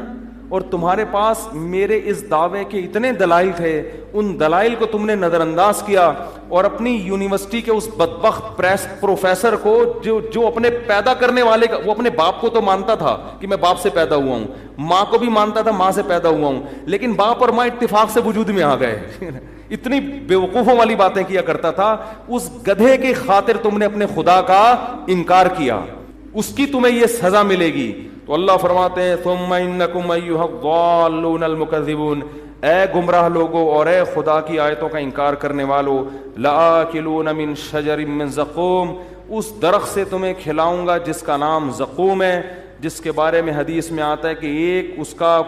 اور تمہارے پاس میرے اس دعوے کے اتنے دلائل تھے، ان دلائل کو تم نے نظر انداز کیا، اور اپنی یونیورسٹی کے اس بدبخت پروفیسر کو جو اپنے پیدا کرنے والے کا، وہ اپنے باپ کو تو مانتا تھا کہ میں باپ سے پیدا ہوا ہوں، ماں کو بھی مانتا تھا ماں سے پیدا ہوا ہوں، لیکن باپ اور ماں اتفاق سے وجود میں آ گئے اتنی بیوقوفوں والی باتیں کیا کرتا تھا، اس گدھے کی خاطر تم نے اپنے خدا کا انکار کیا، اس کی تمہیں یہ سزا ملے گی۔ تو اللہ فرماتے ہیں ثم انکم ایھا الضالون المکذبون، اے گمراہ لوگو اور اے خدا کی آیتوں کا انکار کرنے والو، لآکلون من شجر من زقوم، اس درخت سے تمہیں کھلاؤں گا جس کا نام زقوم ہے، جس کے بارے میں حدیث میں آتا ہے کہ ایک اس کا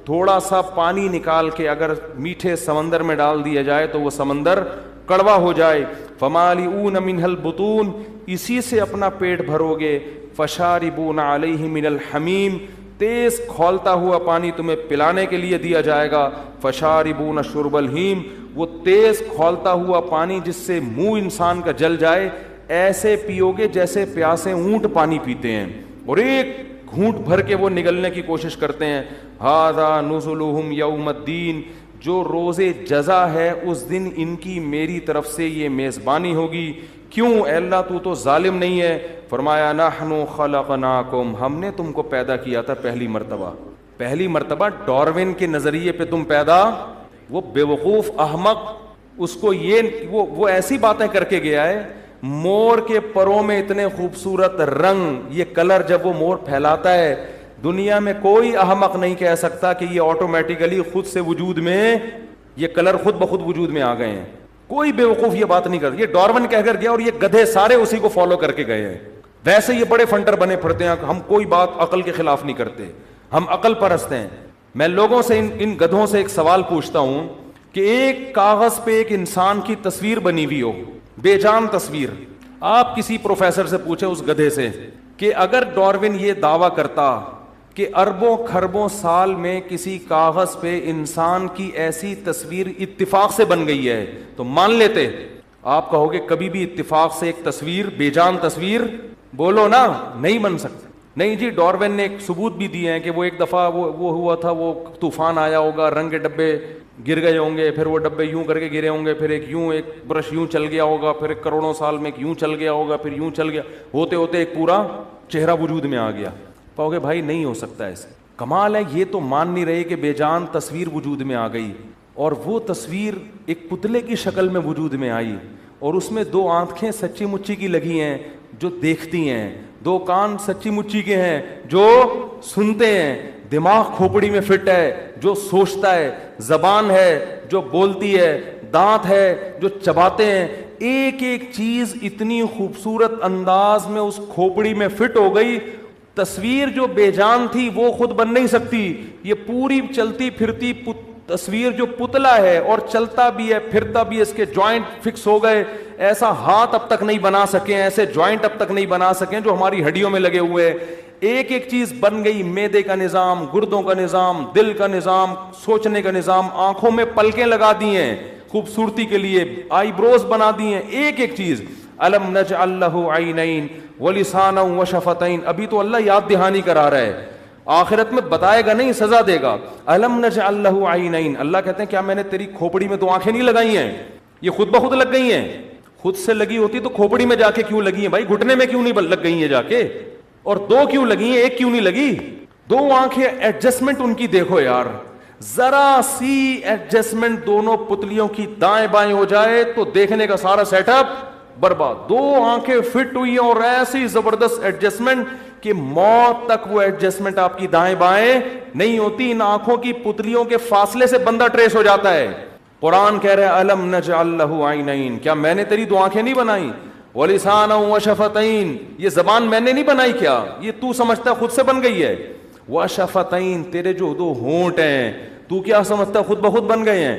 تھوڑا سا پانی نکال کے اگر میٹھے سمندر میں ڈال دیا جائے تو وہ سمندر کڑوا ہو جائے، فمالئون منہ البطون، اسی سے اپنا پیٹ بھرو گے، فشاربون علیہ من الحمیم، تیز کھولتا ہوا پانی تمہیں پلانے کے لیے دیا جائے گا، فشاربون شرب الہیم، وہ تیز کھولتا ہوا پانی جس سے منہ انسان کا جل جائے، ایسے پیو گے جیسے پیاسے اونٹ پانی پیتے ہیں، اور ایک گھونٹ بھر کے وہ نگلنے کی کوشش کرتے ہیں۔ ھذا نزلہم یوم الدین، جو روز جزا ہے اس دن ان کی میری طرف سے یہ میزبانی ہوگی۔ کیوں اے اللہ تو تو ظالم نہیں ہے؟ فرمایا نحن خلقناکم، ہم نے تم کو پیدا کیا تھا پہلی مرتبہ ڈاروین کے نظریے پہ تم پیدا، وہ بیوقوف احمق، اس کو یہ وہ ایسی باتیں کر کے گیا ہے، مور کے پروں میں اتنے خوبصورت رنگ، یہ کلر جب وہ مور پھیلاتا ہے، دنیا میں کوئی احمق نہیں کہہ سکتا کہ یہ آٹومیٹیکلی خود سے وجود میں، یہ کلر خود بخود وجود میں آ گئے ہیں، کوئی بیوقوف یہ بات نہیں کرتا، یہ ڈاروین کہہ کر گیا اور یہ گدھے سارے اسی کو فالو کر کے گئے ہیں۔ ویسے یہ بڑے فنٹر بنے پھرتے ہیں، ہم کوئی بات عقل کے خلاف نہیں کرتے، ہم عقل پرست ہیں۔ میں لوگوں سے ان گدھوں سے ایک سوال پوچھتا ہوں کہ ایک کاغذ پہ ایک انسان کی تصویر بنی ہوئی ہو، بے جان تصویر، آپ کسی پروفیسر سے پوچھیں اس گدھے سے کہ اگر ڈاروین یہ دعویٰ کرتا کہ اربوں کھربوں سال میں کسی کاغذ پہ انسان کی ایسی تصویر اتفاق سے بن گئی ہے تو مان لیتے؟ آپ کہو گے کبھی بھی اتفاق سے ایک تصویر، بے جان تصویر، بولو نا، نہیں بن سکتا۔ نہیں جی، ڈاروین نے ایک ثبوت بھی دیے ہیں کہ وہ ایک دفعہ وہ ہوا تھا، وہ طوفان آیا ہوگا، رنگ کے ڈبے گر گئے ہوں گے، پھر وہ ڈبے یوں کر کے گرے ہوں گے، پھر ایک برش یوں چل گیا ہوگا، پھر ایک کروڑوں سال میں ایک یوں چل گیا ہوگا، پھر یوں چل گیا، ہوتے ہوتے ایک پورا چہرہ وجود میں آ گیا۔ کہو گے بھائی نہیں ہو سکتا ایسے، کمال ہے، یہ تو مان نہیں رہے کہ بے جان تصویر وجود میں آ گئی، اور وہ تصویر ایک پتلے کی شکل میں وجود میں آئی، اور اس میں دو آنکھیں سچی مچی کی لگی ہیں جو دیکھتی ہیں، دو کان سچی مچی کے ہیں جو سنتے ہیں، دماغ کھوپڑی میں فٹ ہے جو سوچتا ہے، زبان ہے جو بولتی ہے، دانت ہے جو چباتے ہیں، ایک ایک چیز اتنی خوبصورت انداز میں اس کھوپڑی میں فٹ ہو گئی۔ تصویر جو بے جان تھی وہ خود بن نہیں سکتی، یہ پوری چلتی پھرتی تصویر جو پتلا ہے اور چلتا بھی ہے پھرتا بھی ہے، اس کے جوائنٹ فکس ہو گئے، ایسا ہاتھ اب تک نہیں بنا سکے، ایسے جوائنٹ اب تک نہیں بنا سکے جو ہماری ہڈیوں میں لگے ہوئے، ایک ایک چیز بن گئی، معدے کا نظام، گردوں کا نظام، دل کا نظام، سوچنے کا نظام، آنکھوں میں پلکیں لگا دی ہیں خوبصورتی کے لیے، آئی بروز بنا دی ہیں، ایک ایک چیز۔ الم نجعل لہ عینین ولسانا وشفتین، ابھی تو اللہ یاد دہانی کرا رہا ہے، آخرت میں بتائے گا نہیں، سزا دے گا۔ الم نجعل لہ عینین، اللہ کہتے ہیں کیا میں نے تیری کھوپڑی میں دو آنکھیں نہیں لگائی ہیں؟ یہ خود بخود لگ گئی ہیں، خود سے لگی ہوتی تو کھوپڑی میں جا کے کیوں لگی ہیں بھائی؟ گھٹنے میں کیوں نہیں لگ گئی ہیں جا کے؟ اور دو کیوں لگی ہیں، ایک کیوں نہیں لگی؟ دو آنکھیں، ایڈجسٹمنٹ ان کی دیکھو یار، ذرا سی ایڈجسٹمنٹ دونوں پتلیوں کی دائیں بائیں ہو جائے تو دیکھنے کا سارا سیٹ اپ برباد۔ دو آنکھیں فٹ ہوئی ہیں اور ایسی زبردست ایڈجسٹمنٹ کہ موت تک وہ ایڈجسٹمنٹ آپ کی دائیں بائیں نہیں ہوتی، ان آنکھوں کی پتلیوں کے فاصلے سے بندہ ٹریس ہو جاتا ہے۔ قرآن کہہ رہے الم نجعل لہ عینین، کیا میں نے تیری دو آنکھیں نہیں بنائی؟ ولسانا وشفتین، یہ زبان میں نے نہیں بنائی کیا؟ یہ تو سمجھتا خود سے بن گئی ہے؟ وشفتین، تیرے جو دو ہونٹ ہیں تو کیا سمجھتا خود بخود بن گئے ہیں؟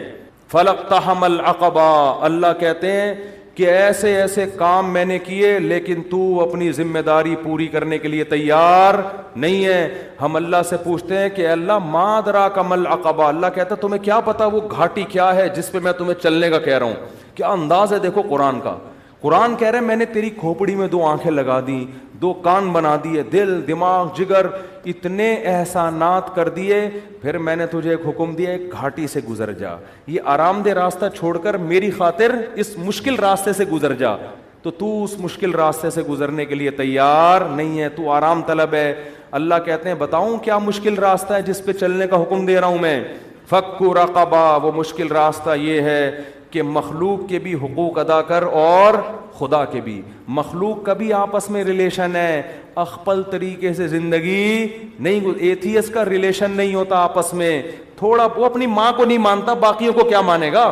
فلقتحم العقبہ، اللہ کہتے ہیں کہ ایسے ایسے کام میں نے کیے لیکن تو اپنی ذمہ داری پوری کرنے کے لیے تیار نہیں ہے. ہم اللہ سے پوچھتے ہیں کہ اللہ ما ادراک مل عقبہ, اللہ کہتا ہے تمہیں کیا پتا وہ گھاٹی کیا ہے جس پہ میں تمہیں چلنے کا کہہ رہا ہوں. کیا انداز ہے دیکھو قرآن کا. قرآن کہہ رہے ہیں میں نے تیری کھوپڑی میں 2 آنکھیں لگا دی, 2 کان بنا دیے, دل, دماغ, جگر, اتنے احسانات کر دیے, پھر میں نے تجھے ایک حکم دیا ایک گھاٹی سے گزر جا, یہ آرام دہ راستہ چھوڑ کر میری خاطر اس مشکل راستے سے گزر جا. تو اس مشکل راستے سے گزرنے کے لیے تیار نہیں ہے, تو آرام طلب ہے. اللہ کہتے ہیں بتاؤں کیا مشکل راستہ ہے جس پہ چلنے کا حکم دے رہا ہوں میں. فک رقبہ, وہ مشکل راستہ یہ ہے کہ مخلوق کے بھی حقوق ادا کر اور خدا کے بھی. مخلوق کا بھی آپس میں ریلیشن ہے, اخپل طریقے سے زندگی نہیں. ایتھیس کا ریلیشن نہیں ہوتا آپس میں. تھوڑا وہ اپنی ماں کو نہیں مانتا, باقیوں کو کیا مانے گا.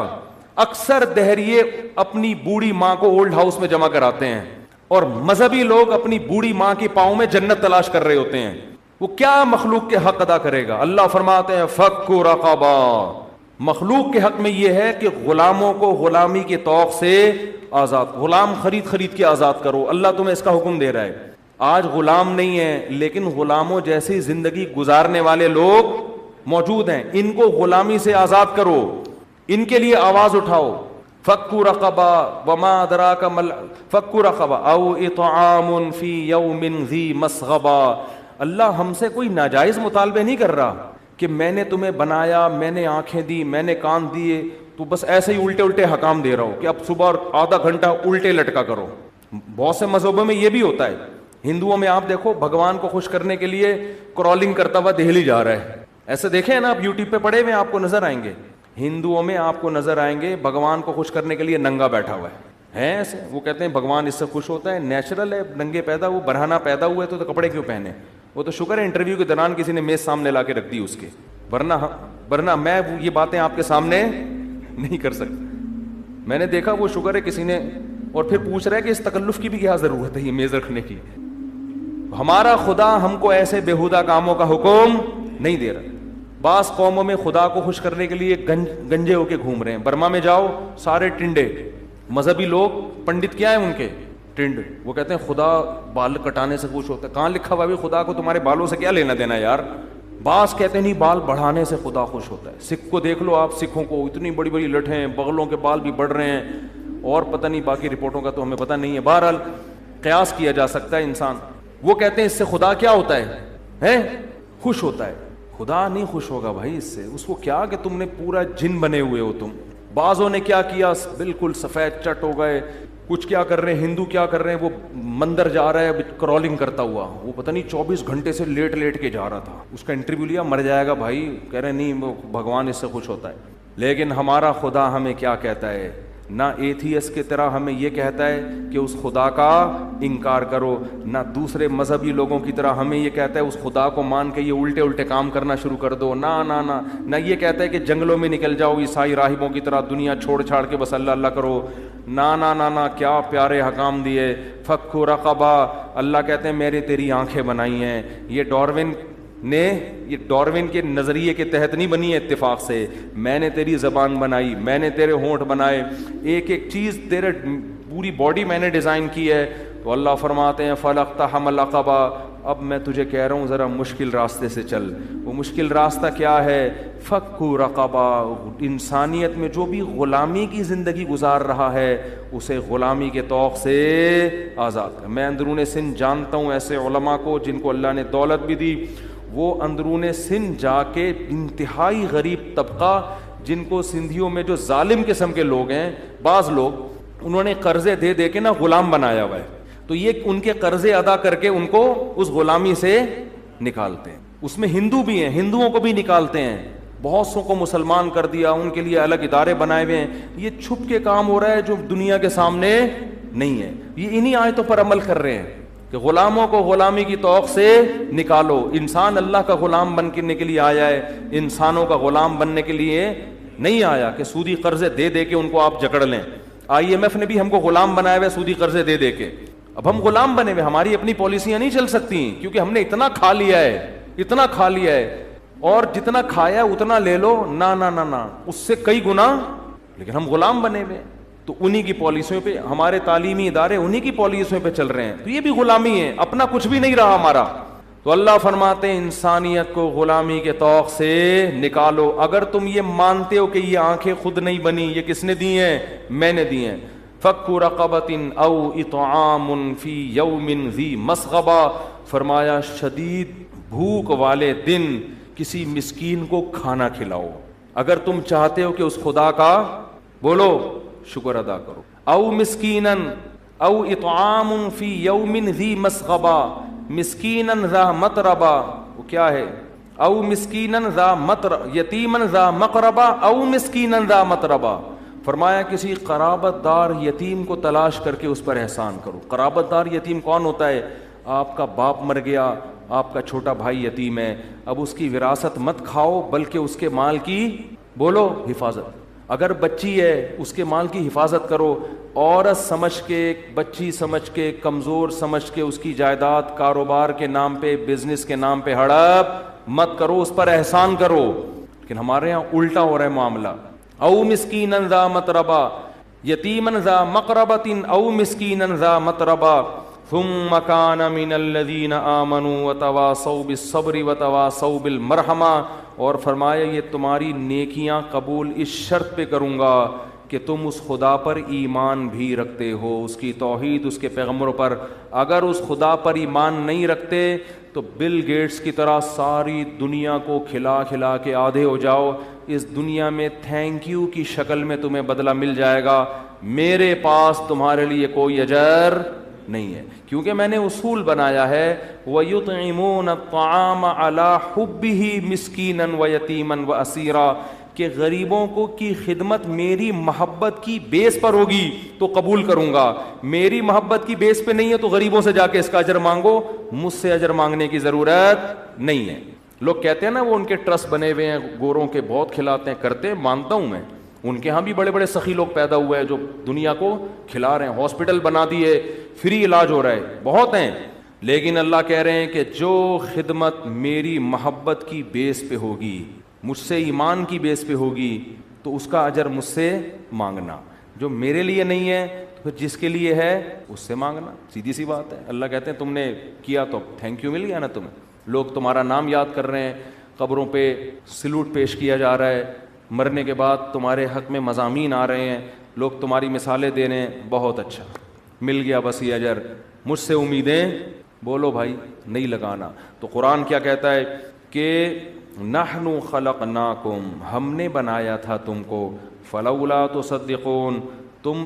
اکثر دہریے اپنی بوڑھی ماں کو اولڈ ہاؤس میں جمع کراتے ہیں, اور مذہبی لوگ اپنی بوڑھی ماں کے پاؤں میں جنت تلاش کر رہے ہوتے ہیں. وہ کیا مخلوق کے حق ادا کرے گا. اللہ فرماتے ہیں فک رقبہ, مخلوق کے حق میں یہ ہے کہ غلاموں کو غلامی کے طوق سے آزاد, غلام خرید کے آزاد کرو. اللہ تمہیں اس کا حکم دے رہا ہے. آج غلام نہیں ہے لیکن غلاموں جیسی زندگی گزارنے والے لوگ موجود ہیں, ان کو غلامی سے آزاد کرو, ان کے لیے آواز اٹھاؤ. فک رقبہ وما ادراک مل فک رقبہ او اطعام فی یوم ذی مسغبہ. اللہ ہم سے کوئی ناجائز مطالبے نہیں کر رہا کہ میں نے تمہیں بنایا, میں نے آنکھیں دی, میں نے کان دیے, تو بس ایسے ہی الٹے حکام دے رہا ہو کہ اب صبح اور آدھا گھنٹہ الٹے لٹکا کرو. بہت سے مذہبوں میں یہ بھی ہوتا ہے. ہندوؤں میں آپ دیکھو بھگوان کو خوش کرنے کے لیے کرالنگ کرتا ہوا دہلی جا رہا ہے, ایسے دیکھیں نا آپ یوٹیوب پہ پڑے ہوئے آپ کو نظر آئیں گے. ہندوؤں میں آپ کو نظر آئیں گے بھگوان کو خوش کرنے کے لیے ننگا بیٹھا ہوا ہے ایسے. وہ کہتے ہیں بھگوان اس سے خوش ہوتا ہے, نیچرل ہے, ننگے پیدا, وہ برہنہ پیدا ہوئے تو کپڑے کیوں پہنے. وہ تو شکر ہے انٹرویو کے دوران کسی نے میز سامنے لا کے رکھ دی اس کے, ورنہ میں یہ باتیں آپ کے سامنے نہیں کر سکتا. میں نے دیکھا وہ شکر ہے کسی نے, اور پھر پوچھ رہا ہے کہ اس تکلف کی بھی کیا ضرورت ہے یہ میز رکھنے کی. ہمارا خدا ہم کو ایسے بےہودہ کاموں کا حکم نہیں دے رہا. بعض قوموں میں خدا کو خوش کرنے کے لیے گنجے ہو کے گھوم رہے ہیں. برما میں جاؤ سارے ٹنڈے, مذہبی لوگ, پنڈت کیا ہیں ان کے ٹنڈ. وہ کہتے ہیں خدا بال کٹانے سے خوش ہوتا ہے. کہاں لکھا ہوا بھی خدا کو تمہارے بالوں سے کیا لینا دینا یار. بعض کہتے ہیں نہیں بال بڑھانے سے خدا خوش ہوتا ہے. سکھ کو دیکھ لو آپ, سکھوں کو اتنی بڑی بڑی لٹیں ہیں, بغلوں کے بال بھی بڑھ رہے ہیں, اور پتہ نہیں باقی رپورٹوں کا تو ہمیں پتہ نہیں ہے. بہرحال قیاس کیا جا سکتا ہے انسان. وہ کہتے ہیں اس سے خدا کیا ہوتا ہے, خوش ہوتا ہے. خدا نہیں خوش ہوگا بھائی اس سے. اس کو کیا کہ تم نے پورا جن بنے ہوئے ہو تم. بعضوں نے کیا کیا, بالکل سفید چٹ ہو گئے, کچھ کیا کر رہے ہیں, ہندو کیا کر رہے ہیں, وہ مندر جا رہا ہے کرالنگ کرتا ہوا, وہ پتہ نہیں 24 گھنٹے سے لیٹ کے جا رہا تھا. اس کا انٹرویو لیا, مر جائے گا بھائی. کہہ رہے نہیں وہ بھگوان اس سے خوش ہوتا ہے. لیکن ہمارا خدا ہمیں کیا کہتا ہے, نہ ایتھیس کی طرح ہمیں یہ کہتا ہے کہ اس خدا کا انکار کرو, نہ دوسرے مذہبی لوگوں کی طرح ہمیں یہ کہتا ہے اس خدا کو مان کے یہ الٹے کام کرنا شروع کر دو. نہ یہ کہتا ہے کہ جنگلوں میں نکل جاؤ عیسائی راہبوں کی طرح دنیا چھوڑ چھاڑ کے بس اللہ کرو. نہ کیا پیارے حکام دیے. فک رقبہ, اللہ کہتے ہیں میرے تیری آنکھیں بنائی ہیں. یہ ڈاروین کے نظریے کے تحت نہیں بنی ہے اتفاق سے. میں نے تیری زبان بنائی, میں نے تیرے ہونٹ بنائے, ایک چیز تیرے پوری باڈی میں نے ڈیزائن کی ہے. تو اللہ فرماتے ہیں فلقتحم العقبہ, اب میں تجھے کہہ رہا ہوں ذرا مشکل راستے سے چل. وہ مشکل راستہ کیا ہے, فک رقبہ, انسانیت میں جو بھی غلامی کی زندگی گزار رہا ہے اسے غلامی کے طوق سے آزاد کر. میں اندرون سندھ جانتا ہوں ایسے علماء کو جن کو اللہ نے دولت بھی دی, وہ اندرون سندھ جا کے انتہائی غریب طبقہ, جن کو سندھیوں میں جو ظالم قسم کے لوگ ہیں, بعض لوگ انہوں نے قرضے دے کے نا غلام بنایا ہوا ہے, تو یہ ان کے قرضے ادا کر کے ان کو اس غلامی سے نکالتے ہیں. اس میں ہندو بھی ہیں, ہندوؤں کو بھی نکالتے ہیں. بہت سو کو مسلمان کر دیا, ان کے لیے الگ ادارے بنائے ہوئے ہیں. یہ چھپ کے کام ہو رہا ہے جو دنیا کے سامنے نہیں ہے. یہ انہی آیتوں پر عمل کر رہے ہیں کہ غلاموں کو غلامی کی توق سے نکالو. انسان اللہ کا غلام بننے کے لیے آیا ہے, انسانوں کا غلام بننے کے لیے نہیں آیا کہ سودی قرضے دے کے ان کو آپ جکڑ لیں. IMF نے بھی ہم کو غلام بنایا ہوا ہے سودی قرضے دے کے. اب ہم غلام بنے ہوئے, ہماری اپنی پالیسیاں نہیں چل سکتی کیونکہ ہم نے اتنا کھا لیا ہے, اور جتنا کھایا اتنا لے لو. نہ اس سے کئی گنا, لیکن ہم غلام بنے ہوئے. تو انہی کی پالیسیوں پہ ہمارے تعلیمی ادارے انہی کی پالیسیوں پہ چل رہے ہیں, تو یہ بھی غلامی ہے, اپنا کچھ بھی نہیں رہا ہمارا. تو اللہ فرماتے ہیں انسانیت کو غلامی کے طوق سے نکالو. اگر تم یہ مانتے ہو کہ یہ آنکھیں خود نہیں بنی, یہ کس نے دی ہیں؟ میں نے دی ہیں. فک رقبۃ او اطعام فی یوم ذی مسغبہ, فرمایا شدید بھوک والے دن کسی مسکین کو کھانا کھلاؤ. اگر تم چاہتے ہو کہ اس خدا کا بولو شکر ادا کرو. او مسکینن او اطعام فی یوم ذی مسغبہ, مسکینن ذا متربہ, وہ کیا ہے؟ او مسکینن ذا یتیمن ذا مقربہ او مسکینن ذا متربہ. فرمایا کسی قرابت دار یتیم کو تلاش کر کے اس پر احسان کرو. قرابت دار یتیم کون ہوتا ہے؟ آپ کا باپ مر گیا, آپ کا چھوٹا بھائی یتیم ہے, اب اس کی وراثت مت کھاؤ بلکہ اس کے مال کی بولو حفاظت. اگر بچی ہے اس کے مال کی حفاظت کرو. عورت سمجھ کے, بچی سمجھ کے, کمزور سمجھ کے اس کی جائیداد کاروبار کے نام پہ, بزنس کے نام پہ ہڑپ مت کرو, اس پر احسان کرو. لیکن ہمارے ہاں الٹا ہو رہا ہے معاملہ. او مسکینن ذا متربہ یتیمن ذا مقربۃ او مسکینن ذا متربہ ثم کان من الذین آمنوا وتواصوا بالصبر وتواصوا بالمرحمہ. اور فرمایا یہ تمہاری نیکیاں قبول اس شرط پہ کروں گا کہ تم اس خدا پر ایمان بھی رکھتے ہو, اس کی توحید, اس کے پیغمبروں پر. اگر اس خدا پر ایمان نہیں رکھتے تو بل گیٹس کی طرح ساری دنیا کو کھلا کھلا کے آدھے ہو جاؤ, اس دنیا میں تھینک یو کی شکل میں تمہیں بدلہ مل جائے گا, میرے پاس تمہارے لیے کوئی اجر نہیں ہے. کیونکہ میں نے اصول بنایا ہے وَيُطْعِمُونَ الطَّعَامَ عَلَى حُبِّهِ مِسْكِينًا وَيَتِيمًا وَأَسِيرًا, کہ غریبوں کو کی خدمت میری محبت کی بیس پر ہوگی تو قبول کروں گا, میری محبت کی بیس پہ نہیں ہے تو غریبوں سے جا کے اس کا اجر مانگو, مجھ سے اجر مانگنے کی ضرورت نہیں ہے. لوگ کہتے ہیں نا وہ ان کے ٹرسٹ بنے ہوئے ہیں, گوروں کے بہت کھلاتے ہیں, کرتے مانتا ہوں میں, ان کے ہاں بھی بڑے بڑے سخی لوگ پیدا ہوئے ہیں جو دنیا کو کھلا رہے ہیں, ہاسپٹل بنا دیے, فری علاج ہو رہا ہے, بہت ہیں. لیکن اللہ کہہ رہے ہیں کہ جو خدمت میری محبت کی بیس پہ ہوگی, مجھ سے ایمان کی بیس پہ ہوگی, تو اس کا اجر مجھ سے مانگنا. جو میرے لیے نہیں ہے تو پھر جس کے لیے ہے اس سے مانگنا. سیدھی سی بات ہے. اللہ کہتے ہیں تم نے کیا تو تھینک یو مل گیا نا تمہیں. لوگ تمہارا نام یاد کر رہے ہیں, قبروں پہ سلوٹ پیش کیا جا رہا ہے, مرنے کے بعد تمہارے حق میں مضامین آ رہے ہیں, لوگ تمہاری مثالیں دے رہے ہیں, بہت اچھا, مل گیا بس یہ اجر. مجھ سے امیدیں بولو بھائی نہیں لگانا. تو قرآن کیا کہتا ہے کہ نحن خلقناکم, ہم نے بنایا تھا تم کو, فلولا تصدقون, تم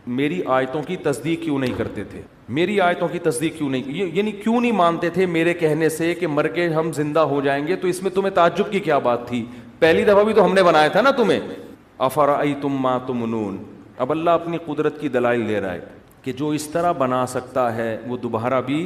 میری آیتوں کی تصدیق کیوں نہیں کرتے تھے, میری آیتوں کی تصدیق کیوں نہیں, یعنی کیوں نہیں مانتے تھے میرے کہنے سے کہ مر کے ہم زندہ ہو جائیں گے, تو اس میں تمہیں تعجب کی کیا بات تھی؟ پہلی دفعہ بھی تو ہم نے بنایا تھا نا تمہیں. افرأیتم ما تمنون, اب اللہ اپنی قدرت کی دلائل دے رہا ہے کہ جو اس طرح بنا سکتا ہے وہ دوبارہ بھی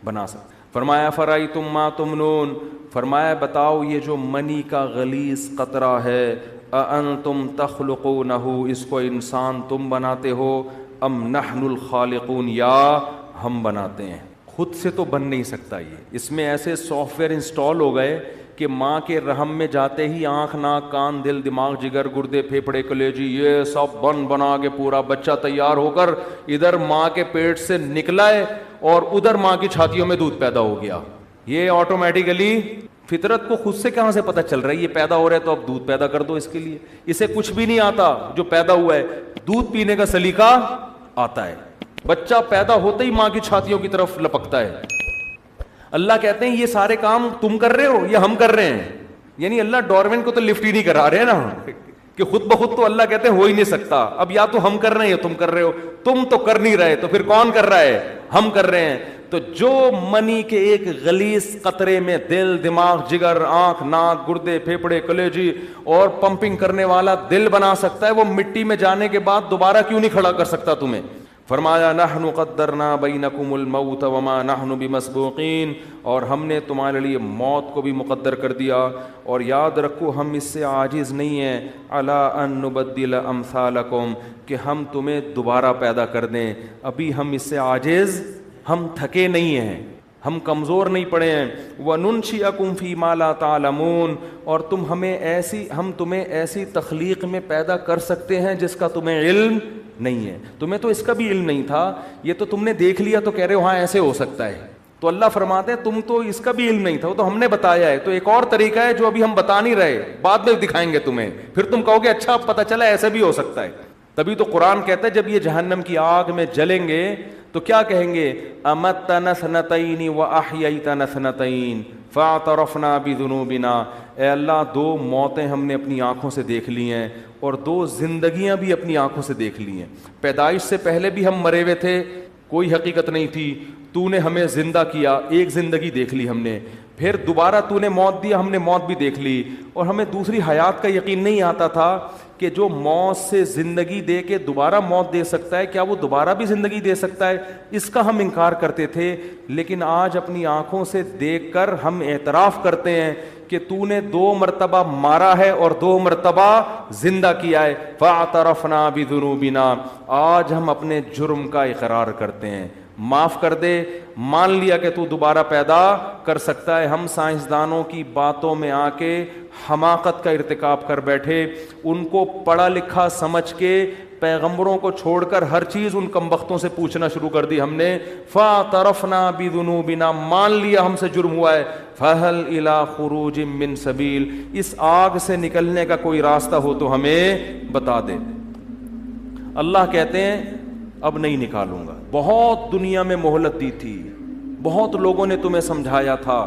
بنا سکتا. فرمایا افرأیتم ما تمنون, فرمایا بتاؤ یہ جو منی کا غلیظ قطرہ ہے, اانتم تخلقونہ, اس کو انسان تم بناتے ہو, ام نحن الخالقون, یا ہم بناتے ہیں. خود سے تو بن نہیں سکتا یہ, اس میں ایسے سافٹ ویئر انسٹال ہو گئے کہ ماں کے رحم میں جاتے ہی آنکھ, ناک, کان, دل, دماغ, جگر, گردے, پھیپھڑے, کلیجی, یہ سب بنا کے پورا بچہ تیار ہو کر ادھر ماں کے پیٹ سے نکلا ہے اور ادھر ماں کی چھاتیوں میں دودھ پیدا ہو گیا. یہ آٹومیٹیکلی فطرت کو خود سے کہاں سے پتہ چل رہا ہے یہ پیدا ہو رہا ہے تو اب دودھ پیدا کر دو اس کے لیے. اسے کچھ بھی نہیں آتا, جو پیدا ہوا ہے دودھ پینے کا سلیقہ آتا ہے. بچہ پیدا ہوتے ہی ماں کی چھاتیوں کی طرف لپکتا ہے. اللہ کہتے ہیں یہ سارے کام تم کر رہے ہو یا ہم کر رہے ہیں, یعنی اللہ ڈارون کو تو لفٹ ہی نہیں کرا رہے نا, کہ خود بخود تو اللہ کہتے ہیں ہو ہی نہیں سکتا. اب یا تو ہم کر رہے ہیں یا تم کر رہے ہو, تم تو کر نہیں رہے تو پھر کون کر رہا ہے؟ ہم کر رہے ہیں. تو جو منی کے ایک غلیظ قطرے میں دل, دماغ, جگر, آنکھ, ناک, گردے, پھیپھڑے, کلیجی اور پمپنگ کرنے والا دل بنا سکتا ہے, وہ مٹی میں جانے کے بعد دوبارہ کیوں نہیں کھڑا کر سکتا تمہیں؟ فرمایا نحن قدرنا بینکم الموت وما نحن بمسبوقین, اور ہم نے تمہارے لیے موت کو بھی مقدر کر دیا, اور یاد رکھو ہم اس سے عاجز نہیں ہیں, الا ان نبدل امثالکم, کہ ہم تمہیں دوبارہ پیدا کر دیں. ابھی ہم اس سے عاجز, ہم تھکے نہیں ہیں, ہم کمزور نہیں پڑے ہیں. وَنُنشِئَكُمْ فِي مَا لَا تَعْلَمُونَ اور ہم تمہیں ایسی تخلیق میں پیدا کر سکتے ہیں جس کا تمہیں علم نہیں ہے. تمہیں تو اس کا بھی علم نہیں تھا, یہ تو تم نے دیکھ لیا تو کہہ رہے ہو ہاں ایسے ہو سکتا ہے. تو اللہ فرماتے ہیں تم تو اس کا بھی علم نہیں تھا, وہ تو ہم نے بتایا ہے. تو ایک اور طریقہ ہے جو ابھی ہم بتا نہیں رہے, بعد میں دکھائیں گے تمہیں, پھر تم کہو گے اچھا اب پتہ چلا ایسا بھی ہو سکتا ہے. تبھی تو قرآن کہتا ہے جب یہ جہنم کی آگ میں جلیں گے تو کیا کہیں گے, امتنا سنتین واحییتنا سنتین فاعترفنا بذنوبنا, اے اللہ 2 موتیں ہم نے اپنی آنکھوں سے دیکھ لی ہیں اور 2 زندگیاں بھی اپنی آنکھوں سے دیکھ لی ہیں. پیدائش سے پہلے بھی ہم مرے ہوئے تھے, کوئی حقیقت نہیں تھی, تو نے ہمیں زندہ کیا, ایک زندگی دیکھ لی ہم نے, پھر دوبارہ تو نے موت دی, ہم نے موت بھی دیکھ لی, اور ہمیں دوسری حیات کا یقین نہیں آتا تھا کہ جو موت سے زندگی دے کے دوبارہ موت دے سکتا ہے, کیا وہ دوبارہ بھی زندگی دے سکتا ہے, اس کا ہم انکار کرتے تھے. لیکن آج اپنی آنکھوں سے دیکھ کر ہم اعتراف کرتے ہیں کہ تو نے 2 مرتبہ مارا ہے اور 2 مرتبہ زندہ کیا ہے. فاعترفنا بذنوبنا, آج ہم اپنے جرم کا اقرار کرتے ہیں, معاف کر دے, مان لیا کہ تو دوبارہ پیدا کر سکتا ہے. ہم سائنسدانوں کی باتوں میں آ کے حماقت کا ارتکاب کر بیٹھے, ان کو پڑھا لکھا سمجھ کے پیغمبروں کو چھوڑ کر ہر چیز ان کمبختوں سے پوچھنا شروع کر دی ہم نے. فاعترفنا بذنوبنا, مان لیا ہم سے جرم ہوا ہے. فہل الی خروج من سبیل, اس آگ سے نکلنے کا کوئی راستہ ہو تو ہمیں بتا دے. اللہ کہتے ہیں اب نہیں نکالوں گا. بہت دنیا میں مہلت دی تھی, بہت لوگوں نے تمہیں سمجھایا تھا.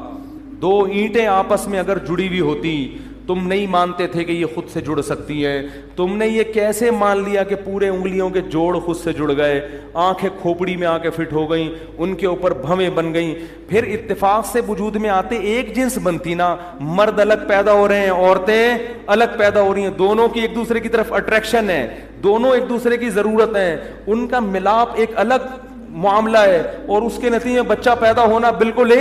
2 اینٹیں آپس میں اگر جڑی ہوئی ہوتی, تم نہیں مانتے تھے کہ یہ خود سے جڑ سکتی ہیں. تم نے یہ کیسے مان لیا کہ پورے انگلیوں کے جوڑ خود سے جڑ گئے, آنکھیں کھوپڑی میں آ کے فٹ ہو گئیں, ان کے اوپر بھویں بن گئیں. پھر اتفاق سے وجود میں آتے ایک جنس بنتی نا, مرد الگ پیدا ہو رہے ہیں, عورتیں الگ پیدا ہو رہی ہیں, دونوں کی ایک دوسرے کی طرف اٹریکشن ہے, دونوں ایک دوسرے کی ضرورت ہے, ان کا ملاپ ایک الگ معاملہ ہے, اور اس کے نتیجے میں بچہ پیدا ہونا بالکل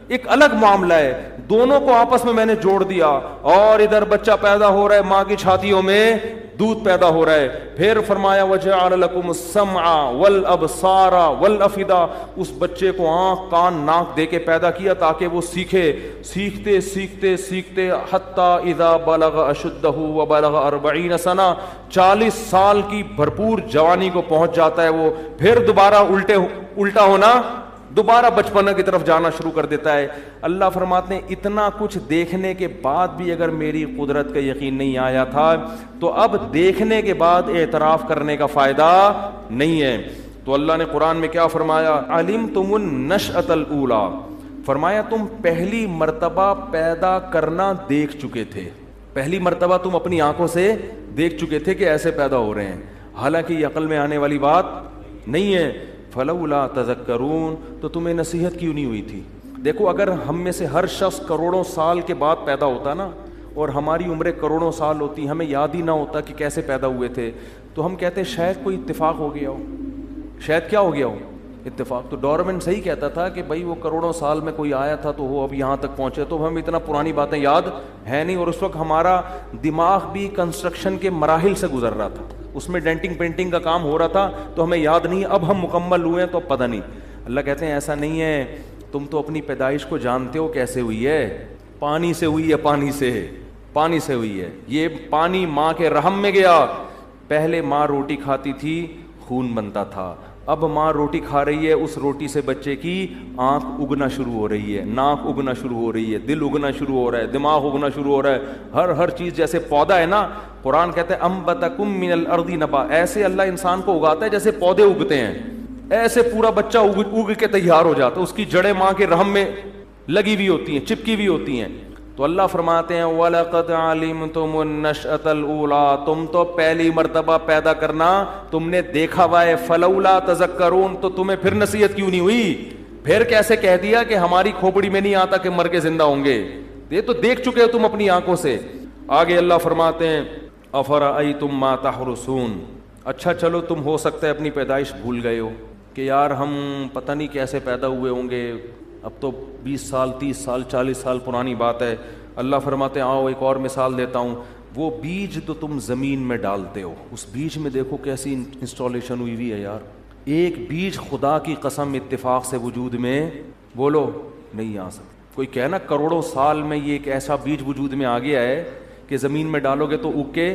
ایک الگ معاملہ ہے. دونوں کو آپس میں نے جوڑ دیا, اور ادھر بچہ پیدا ہو رہا ہے, ماں کی چھاتیوں میں دودھ پیدا ہو رہا ہے. پھر فرمایا وجعل لکم السمع والابصار والافئدہ, اس بچے کو آنکھ کان ناک دے کے پیدا کیا تاکہ وہ سیکھے. سیکھتے سیکھتے سیکھتے حتی اذا بلغ اشدہ وبلغ 40 سنہ, 40 سال کی بھرپور جوانی کو پہنچ جاتا ہے وہ. پھر دوبارہ الٹا ہونا, دوبارہ بچپنا کی طرف جانا شروع کر دیتا ہے. اللہ فرماتے ہیں اتنا کچھ دیکھنے کے بعد بھی اگر میری قدرت کا یقین نہیں آیا تھا تو اب دیکھنے کے بعد اعتراف کرنے کا فائدہ نہیں ہے. تو اللہ نے قرآن میں کیا فرمایا, علمتم النشأۃ الاولیٰ, فرمایا تم پہلی مرتبہ پیدا کرنا دیکھ چکے تھے, پہلی مرتبہ تم اپنی آنکھوں سے دیکھ چکے تھے کہ ایسے پیدا ہو رہے ہیں, حالانکہ یہ عقل میں آنے والی بات نہیں ہے. فلولا تذکرون, تو تمہیں نصیحت کیوں نہیں ہوئی تھی. دیکھو اگر ہم میں سے ہر شخص کروڑوں سال کے بعد پیدا ہوتا نا, اور ہماری عمریں کروڑوں سال ہوتی, ہمیں یاد ہی نہ ہوتا کہ کیسے پیدا ہوئے تھے, تو ہم کہتے شاید کوئی اتفاق ہو گیا ہو, شاید کیا ہو گیا ہو, اتفاق. تو ڈارون صحیح کہتا تھا کہ بھائی وہ کروڑوں سال میں کوئی آیا تھا تو وہ اب یہاں تک پہنچے, تو ہمیں اتنا پرانی باتیں یاد ہے نہیں, اور اس وقت ہمارا دماغ بھی کنسٹرکشن کے مراحل سے گزر رہا تھا, اس میں ڈینٹنگ پینٹنگ کا کام ہو رہا تھا, تو ہمیں یاد نہیں. اب ہم مکمل ہوئے ہیں تو اب پتہ نہیں. اللہ کہتے ہیں ایسا نہیں ہے, تم تو اپنی پیدائش کو جانتے ہو کیسے ہوئی ہے, پانی سے ہوئی ہے, پانی سے ہوئی ہے. یہ پانی ماں کے رحم میں گیا. پہلے ماں روٹی کھاتی تھی, خون بنتا تھا, اب ماں روٹی کھا رہی ہے, اس روٹی سے بچے کی آنکھ اگنا شروع ہو رہی ہے, ناک اگنا شروع ہو رہی ہے, دل اگنا شروع ہو رہا ہے, دماغ اگنا شروع ہو ررہا ہے, ہر چیز جیسے پودا ہے نا, قرآن کہتے ہیں انبتکم من الارض نبا, ایسے اللہ انسان کو اگاتا ہے جیسے پودے اگتے ہیں, ایسے پورا بچہ اگ کے تیار ہو جاتا ہے, اس کی جڑیں ماں کے رحم میں لگی ہوئی ہوتی ہیں, چپکی ہوئی ہوتی ہیں. تو اللہ فرماتے ہیں وَلَقَدْ عَلِمْتُمُ النَّشْأَةَ الْأُولَىٰ, تم تو پہلی مرتبہ پیدا کرنا تم نے دیکھا ہوا ہے. فَلَوْلَا تَذَكَّرُونَ, تو تمہیں پھر نصیحت کیوں نہیں ہوئی, پھر کیسے کہہ دیا کہ ہماری کھوپڑی میں نہیں آتا کہ مر کے زندہ ہوں گے, یہ تو دیکھ چکے ہو تم اپنی آنکھوں سے. آگے اللہ فرماتے ہیں أَفَرَأَيْتُمْ مَا تَحْرُثُونَ, اچھا چلو تم ہو سکتا ہے اپنی پیدائش بھول گئے ہو کہ یار ہم پتہ نہیں کیسے پیدا ہوئے ہوں گے, اب تو 20 سال 30 سال 40 سال پرانی بات ہے. اللہ فرماتے ہیں آؤ ایک اور مثال دیتا ہوں. وہ بیج تو تم زمین میں ڈالتے ہو, اس بیج میں دیکھو کیسی انسٹالیشن ہوئی ہے یار. ایک بیج خدا کی قسم اتفاق سے وجود میں بولو نہیں آ سکتے. کوئی کہنا کروڑوں سال میں یہ ایک ایسا بیج وجود میں آ گیا ہے کہ زمین میں ڈالو گے تو اگ کے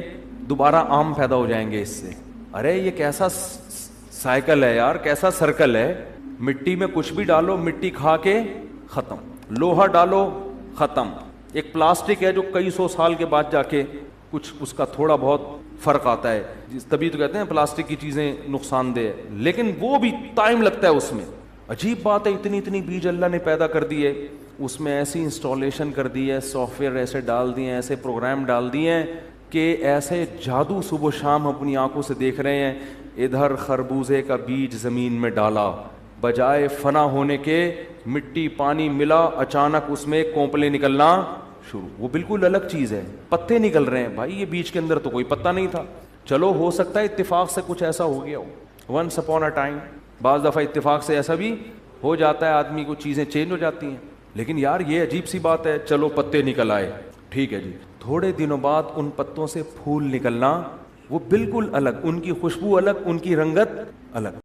دوبارہ آم پیدا ہو جائیں گے اس سے. ارے یہ کیسا سائیکل ہے یار, کیسا سرکل ہے. مٹی میں کچھ بھی ڈالو, مٹی کھا کے ختم. لوہا ڈالو ختم. ایک پلاسٹک ہے جو کئی سو سال کے بعد جا کے کچھ اس کا تھوڑا بہت فرق آتا ہے, تبھی تو کہتے ہیں پلاسٹک کی چیزیں نقصان دہ ہے, لیکن وہ بھی ٹائم لگتا ہے اس میں. عجیب بات ہے, اتنی اتنی بیج اللہ نے پیدا کر دی ہے, اس میں ایسی انسٹالیشن کر دی ہے, سافٹ ویئر ایسے ڈال دیے ہیں, ایسے پروگرام ڈال دیے ہیں کہ ایسے جادو صبح و شام اپنی آنکھوں سے دیکھ رہے ہیں. ادھر خربوزے کا بیج زمین میں ڈالا, بجائے فنا ہونے کے مٹی پانی ملا, اچانک اس میں کونپلے نکلنا شروع. وہ بالکل الگ چیز ہے, پتے نکل رہے ہیں بھائی, یہ بیج کے اندر تو کوئی پتا نہیں تھا. چلو ہو سکتا ہے اتفاق سے کچھ ایسا ہو گیا ہو, ونس اپون اے ٹائم. بعض دفعہ اتفاق سے ایسا بھی ہو جاتا ہے, آدمی کو چیزیں چینج ہو جاتی ہیں. لیکن یار یہ عجیب سی بات ہے, چلو پتے نکل آئے, ٹھیک ہے جی, تھوڑے دنوں بعد ان پتوں سے پھول نکلنا, وہ بالکل الگ, ان کی خوشبو الگ, ان کی رنگت الگ.